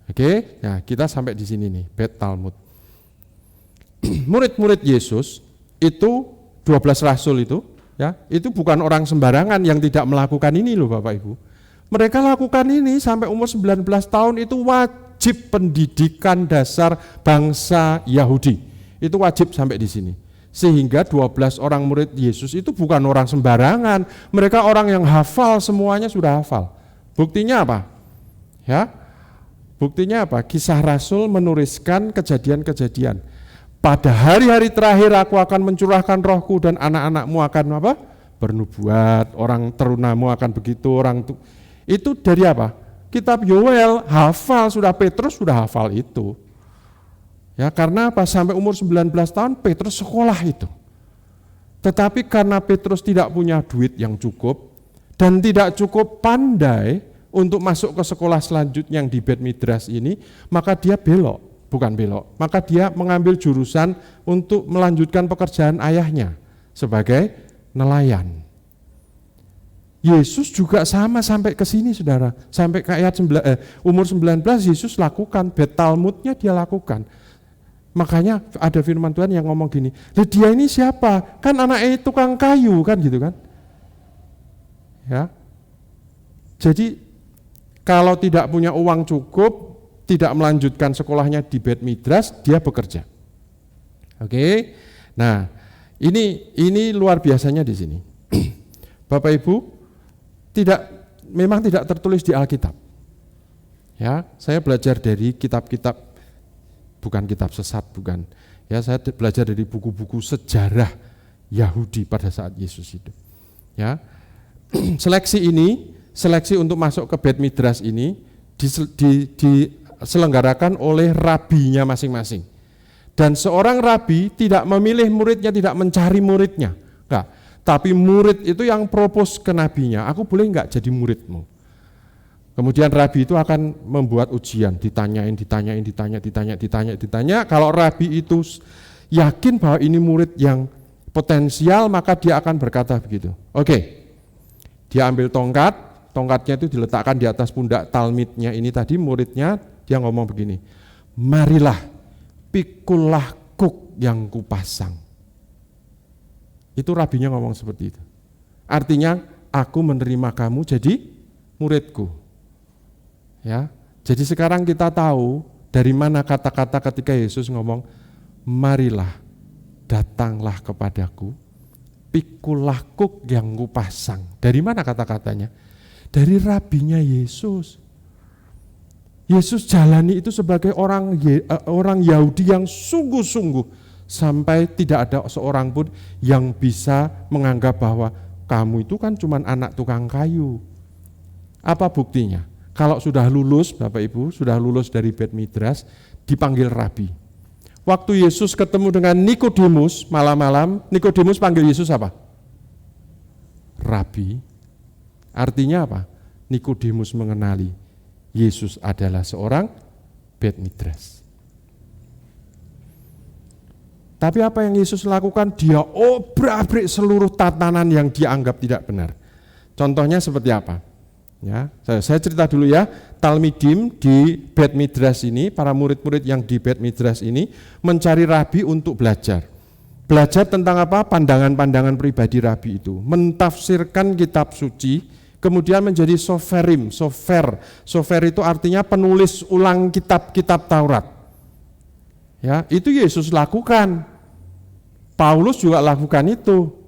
Oke, nah kita sampai di sini nih, Bet Talmud. murid-murid Yesus itu 12 rasul itu, ya, itu bukan orang sembarangan yang tidak melakukan ini loh Bapak Ibu. Mereka lakukan ini sampai umur 19 tahun, itu wajib pendidikan dasar bangsa Yahudi. Itu wajib sampai di sini. Sehingga 12 orang murid Yesus itu bukan orang sembarangan. Mereka orang yang hafal, semuanya sudah hafal. Buktinya apa? Ya, buktinya apa? Kisah Rasul menuliskan kejadian-kejadian. Pada hari-hari terakhir aku akan mencurahkan rohku dan anak-anakmu akan apa? Bernubuat, orang terunamu akan begitu, itu dari apa? Kitab Yoel, hafal, sudah Petrus sudah hafal itu. Ya, karena apa? Sampai umur 19 tahun Petrus sekolah itu. Tetapi karena Petrus tidak punya duit yang cukup dan tidak cukup pandai untuk masuk ke sekolah selanjutnya yang di Bet Midras ini, maka dia maka dia mengambil jurusan untuk melanjutkan pekerjaan ayahnya sebagai nelayan. Yesus juga sama sampai ke sini saudara, sampai ke ayat umur 19 Yesus lakukan, Bet Talmudnya dia lakukan. Makanya ada firman Tuhan yang ngomong gini, dia ini siapa? Kan anaknya tukang kayu kan gitu kan. Ya. Jadi kalau tidak punya uang cukup, tidak melanjutkan sekolahnya di Bet Midras, dia bekerja. Oke. Nah, ini luar biasanya di sini. Bapak Ibu, memang tidak tertulis di Alkitab. Ya, saya belajar dari kitab-kitab, bukan kitab sesat, bukan. Ya, saya belajar dari buku-buku sejarah Yahudi pada saat Yesus hidup. Ya, seleksi untuk masuk ke Bet Midras ini diselenggarakan oleh rabinya masing-masing. Dan seorang rabi tidak memilih muridnya, tidak mencari muridnya. Enggak. Tapi murid itu yang propose ke nabinya, aku boleh enggak jadi muridmu? Kemudian rabi itu akan membuat ujian, ditanya. Kalau rabi itu yakin bahwa ini murid yang potensial, maka dia akan berkata begitu. Oke. Dia ambil tongkatnya itu diletakkan di atas pundak talmidnya ini tadi, muridnya, dia ngomong begini, marilah pikulah kuk yang kupasang. Itu rabinya ngomong seperti itu. Artinya, aku menerima kamu jadi muridku. Ya, jadi sekarang kita tahu dari mana kata-kata ketika Yesus ngomong, marilah, datanglah kepadaku, pikulah kuk yang kupasang. Dari mana kata-katanya? Dari rabinya Yesus. Yesus jalani itu sebagai orang Yahudi yang sungguh-sungguh, sampai tidak ada seorang pun yang bisa menganggap bahwa kamu itu kan cuma anak tukang kayu. Apa buktinya? Kalau sudah lulus, Bapak Ibu, sudah lulus dari Bet Midras, dipanggil rabi. Waktu Yesus ketemu dengan Nikodemus malam-malam, Nikodemus panggil Yesus apa? Rabi. Artinya apa? Nikodemus mengenali Yesus adalah seorang Bet Midras. Tapi apa yang Yesus lakukan? Dia obrak-abrik seluruh tatanan yang dianggap tidak benar. Contohnya seperti apa? Ya, saya cerita dulu ya. Talmidim di Bet Midras ini, para murid-murid yang di Bet Midras ini mencari rabi untuk belajar. Belajar tentang apa? Pandangan-pandangan pribadi rabi itu. Mentafsirkan kitab suci, kemudian menjadi soferim, sofer itu artinya penulis ulang kitab-kitab Taurat. Ya, itu Yesus lakukan. Paulus juga lakukan itu.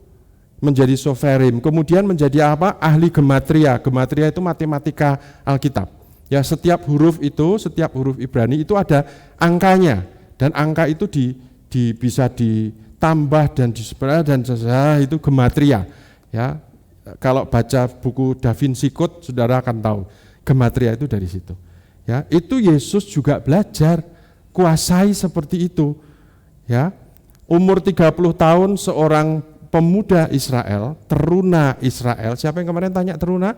Menjadi soferim, kemudian menjadi apa? Ahli gematria. Gematria itu matematika Alkitab. Ya, setiap huruf Ibrani itu ada angkanya, dan angka itu bisa ditambah dan itu gematria. Ya, kalau baca buku Da Vinci Code, saudara akan tahu gematria itu dari situ. Ya, itu Yesus juga belajar, kuasai seperti itu. Ya, umur 30 tahun seorang pemuda Israel, teruna Israel. Siapa yang kemarin tanya teruna?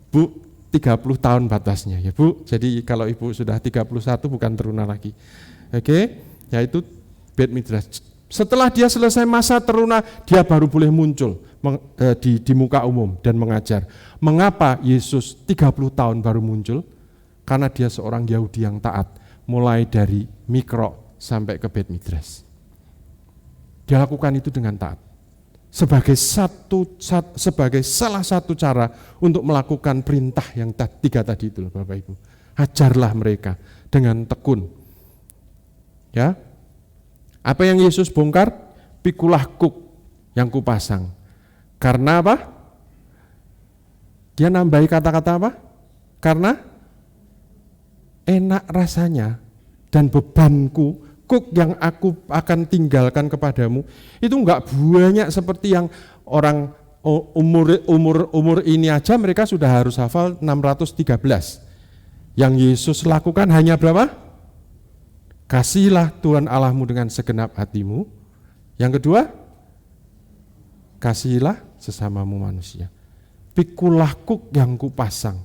Bu, 30 tahun batasnya ya Bu. Jadi kalau Ibu sudah 31 bukan teruna lagi. Oke, yaitu Bet Midras. Setelah dia selesai masa teruna, dia baru boleh muncul di muka umum dan mengajar. Mengapa Yesus 30 tahun baru muncul? Karena dia seorang Yahudi yang taat, mulai dari mikro sampai ke Bet Midras. Dia lakukan itu dengan taat. Sebagai salah satu cara untuk melakukan perintah yang tiga tadi itu, Bapak Ibu. Ajarlah mereka dengan tekun. Ya. Apa yang Yesus bongkar? Pikulah kuk yang kupasang. Karena apa? Dia nambahi kata-kata apa? Karena enak rasanya dan bebanku, kuk yang aku akan tinggalkan kepadamu, itu enggak banyak seperti yang orang umur ini aja mereka sudah harus hafal 613. Yang Yesus lakukan hanya berapa? Kasihilah Tuhan Allahmu dengan segenap hatimu. Yang kedua, kasihilah sesamamu manusia. Pikulah kuk yang kupasang,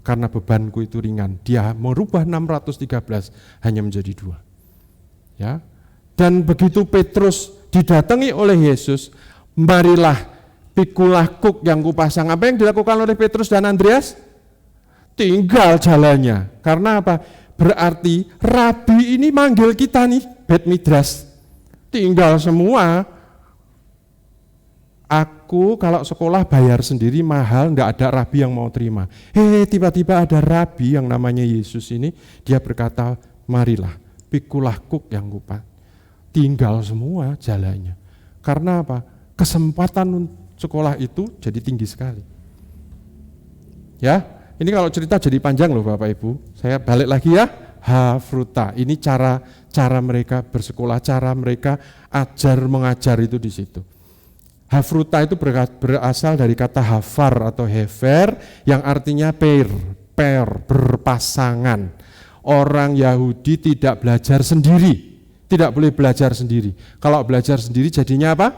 karena bebanku itu ringan. Dia merubah 613 hanya menjadi 2. Ya. Dan begitu Petrus didatangi oleh Yesus, marilah pikulah kuk yang kupasang. Apa yang dilakukan oleh Petrus dan Andreas? Tinggal jalannya. Karena apa? Berarti Rabi ini manggil kita nih, Bet Midras. Tinggal semua. Aku kalau sekolah bayar sendiri mahal, enggak ada Rabi yang mau terima. Tiba-tiba ada Rabi yang namanya Yesus ini, dia berkata, marilah pikulah kuk yang kupasang. Tinggal semua jalannya. Karena apa? Kesempatan sekolah itu jadi tinggi sekali. Ya, ini kalau cerita jadi panjang loh Bapak Ibu. Saya balik lagi ya, hafruta. Ini cara mereka bersekolah, cara mereka ajar mengajar itu di situ. Hafruta itu berasal dari kata hafar atau hefer yang artinya pair, berpasangan. Orang Yahudi tidak belajar sendiri, tidak boleh belajar sendiri. Kalau belajar sendiri jadinya apa?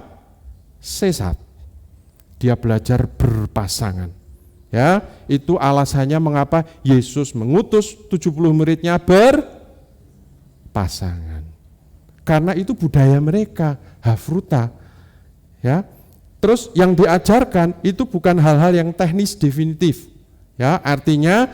Sesat. Dia belajar berpasangan. Ya, itu alasannya mengapa Yesus mengutus 70 muridnya berpasangan. Karena itu budaya mereka, hafruta. Ya. Terus yang diajarkan itu bukan hal-hal yang teknis definitif. Ya, artinya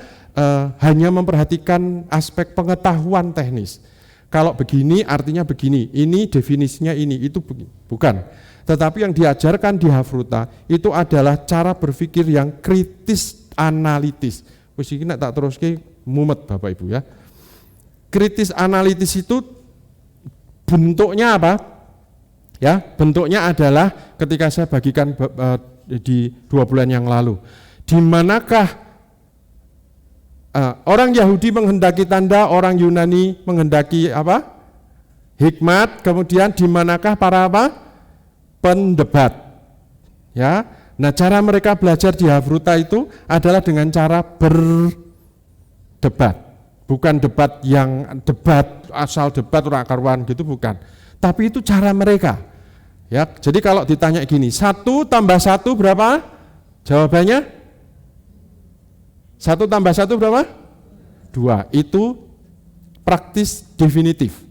hanya memperhatikan aspek pengetahuan teknis. Kalau begini artinya begini, ini definisinya ini, itu bukan. Tetapi yang diajarkan di hafruta itu adalah cara berpikir yang kritis analitis. Wis iki nek tak teruske mumet Bapak Ibu ya. Kritis analitis itu bentuknya apa? Ya, bentuknya adalah ketika saya bagikan di 2 bulan yang lalu. Di manakah orang Yahudi menghendaki tanda, orang Yunani menghendaki apa? Hikmat. Kemudian di manakah para apa? Pendebat. Ya. Nah, cara mereka belajar di hafruta itu adalah dengan cara berdebat. Bukan debat yang asal debat ora karuan gitu, bukan. Tapi itu cara mereka. Ya, jadi kalau ditanya gini, 1 tambah 1 berapa? Jawabannya 1 tambah 1 berapa? 2. Itu praktis definitif.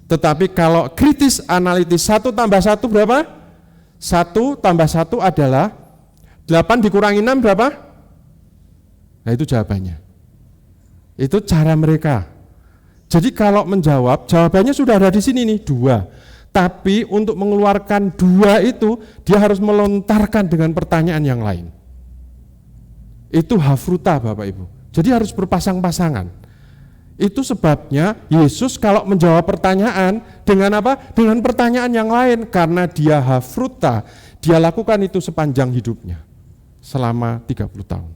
Tetapi kalau kritis analitis 1 tambah 1 berapa? 1 tambah 1 adalah 8 dikurangi 6 berapa? Nah itu jawabannya. Itu cara mereka. Jadi kalau menjawab, jawabannya sudah ada di sini nih, 2. Tapi untuk mengeluarkan 2 itu, dia harus melontarkan dengan pertanyaan yang lain. Itu hafruta Bapak Ibu. Jadi harus berpasang-pasangan. Itu sebabnya Yesus kalau menjawab pertanyaan dengan apa? Dengan pertanyaan yang lain. Karena dia hafruta, dia lakukan itu sepanjang hidupnya. Selama 30 tahun.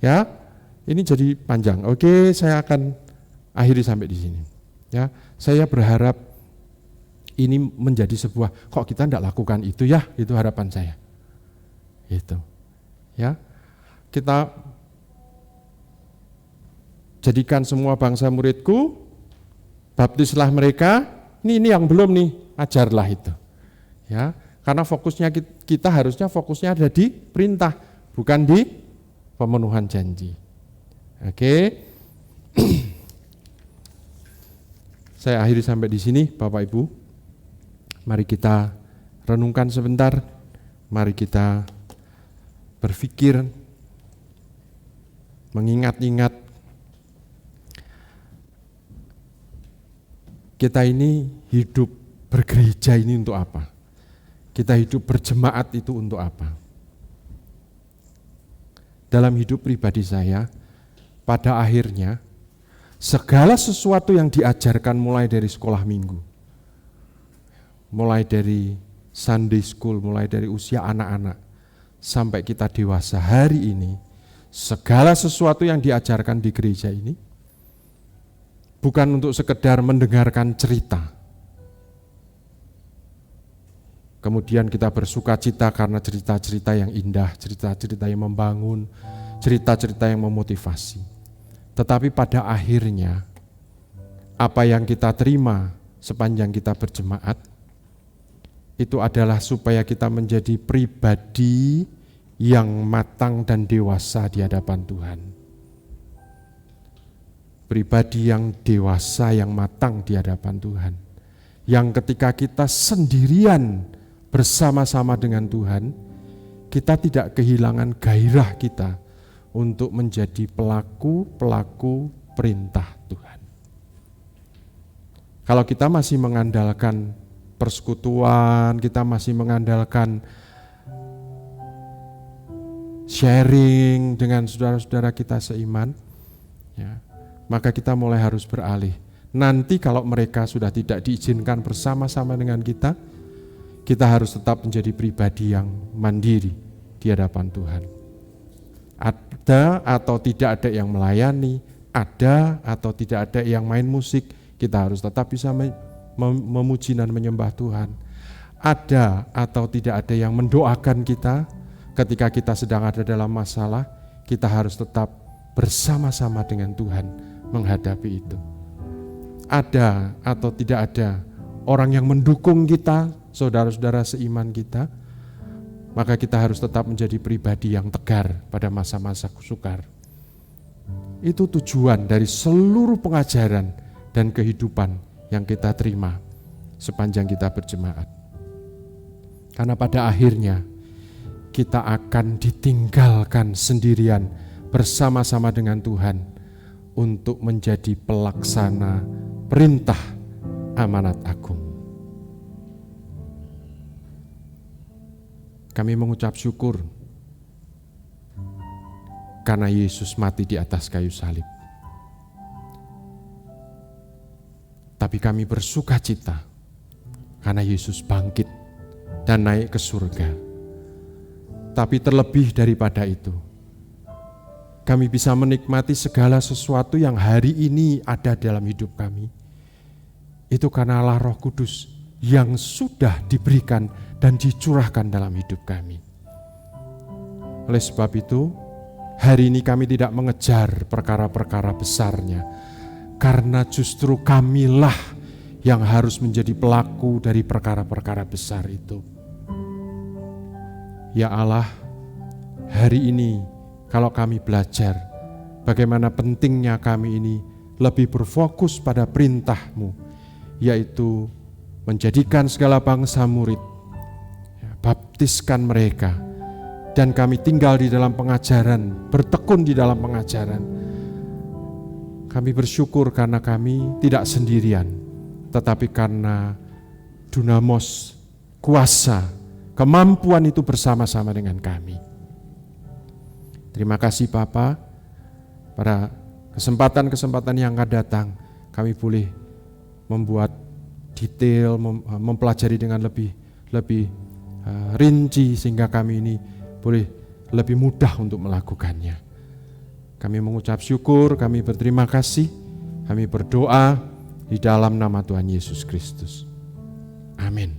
Ya, ini jadi panjang. Oke, saya akan akhiri sampai di sini. Ya, saya berharap ini menjadi sebuah, kok kita tidak lakukan itu ya, itu harapan saya. Itu. Ya. Kita jadikan semua bangsa muridku, baptislah mereka. Ini yang belum nih, ajarlah itu. Ya, karena fokusnya kita harusnya fokusnya ada di perintah, bukan di pemenuhan janji. Oke. Saya akhiri sampai di sini, Bapak Ibu. Mari kita renungkan sebentar, mari kita berpikir, mengingat-ingat Kita ini hidup bergereja ini untuk apa? Kita hidup berjemaat itu untuk apa? Dalam hidup pribadi saya, pada akhirnya segala sesuatu yang diajarkan mulai dari sekolah minggu, mulai dari Sunday school, mulai dari usia anak-anak, sampai kita dewasa hari ini, segala sesuatu yang diajarkan di gereja ini bukan untuk sekedar mendengarkan cerita. Kemudian kita bersuka cita karena cerita-cerita yang indah, cerita-cerita yang membangun, cerita-cerita yang memotivasi. Tetapi pada akhirnya, apa yang kita terima sepanjang kita berjemaat, itu adalah supaya kita menjadi pribadi yang matang dan dewasa di hadapan Tuhan. Pribadi yang dewasa, yang matang di hadapan Tuhan. Yang ketika kita sendirian bersama-sama dengan Tuhan, kita tidak kehilangan gairah kita untuk menjadi pelaku-pelaku perintah Tuhan. Kalau kita masih mengandalkan persekutuan, kita masih mengandalkan sharing dengan saudara-saudara kita seiman, ya, maka kita mulai harus beralih. Nanti kalau mereka sudah tidak diizinkan bersama-sama dengan kita harus tetap menjadi pribadi yang mandiri di hadapan Tuhan. Ada atau tidak ada yang melayani, ada atau tidak ada yang main musik, kita harus tetap bisa memuji dan menyembah Tuhan. Ada atau tidak ada yang mendoakan kita ketika kita sedang ada dalam masalah, kita harus tetap bersama-sama dengan Tuhan menghadapi itu. Ada atau tidak ada orang yang mendukung kita, saudara-saudara seiman kita, maka kita harus tetap menjadi pribadi yang tegar pada masa-masa sukar. Itu tujuan dari seluruh pengajaran dan kehidupan yang kita terima sepanjang kita berjemaat. Karena pada akhirnya kita akan ditinggalkan sendirian bersama-sama dengan Tuhan untuk menjadi pelaksana perintah amanat agung. Kami mengucap syukur karena Yesus mati di atas kayu salib. Tapi kami bersuka cita karena Yesus bangkit dan naik ke surga. Tapi terlebih daripada itu, kami bisa menikmati segala sesuatu yang hari ini ada dalam hidup kami. Itu karena Allah Roh Kudus yang sudah diberikan dan dicurahkan dalam hidup kami. Oleh sebab itu, hari ini kami tidak mengejar perkara-perkara besarnya, karena justru kamilah yang harus menjadi pelaku dari perkara-perkara besar itu. Ya Allah, hari ini kalau kami belajar bagaimana pentingnya kami ini lebih berfokus pada perintah-Mu, yaitu menjadikan segala bangsa murid, baptiskan mereka, dan kami tinggal di dalam pengajaran, bertekun di dalam pengajaran. Kami bersyukur karena kami tidak sendirian, tetapi karena dunamos, kuasa, kemampuan itu bersama-sama dengan kami. Terima kasih Bapa, pada kesempatan-kesempatan yang akan datang kami boleh membuat detail, mempelajari dengan lebih rinci sehingga kami ini boleh lebih mudah untuk melakukannya. Kami mengucap syukur, kami berterima kasih, kami berdoa di dalam nama Tuhan Yesus Kristus. Amin.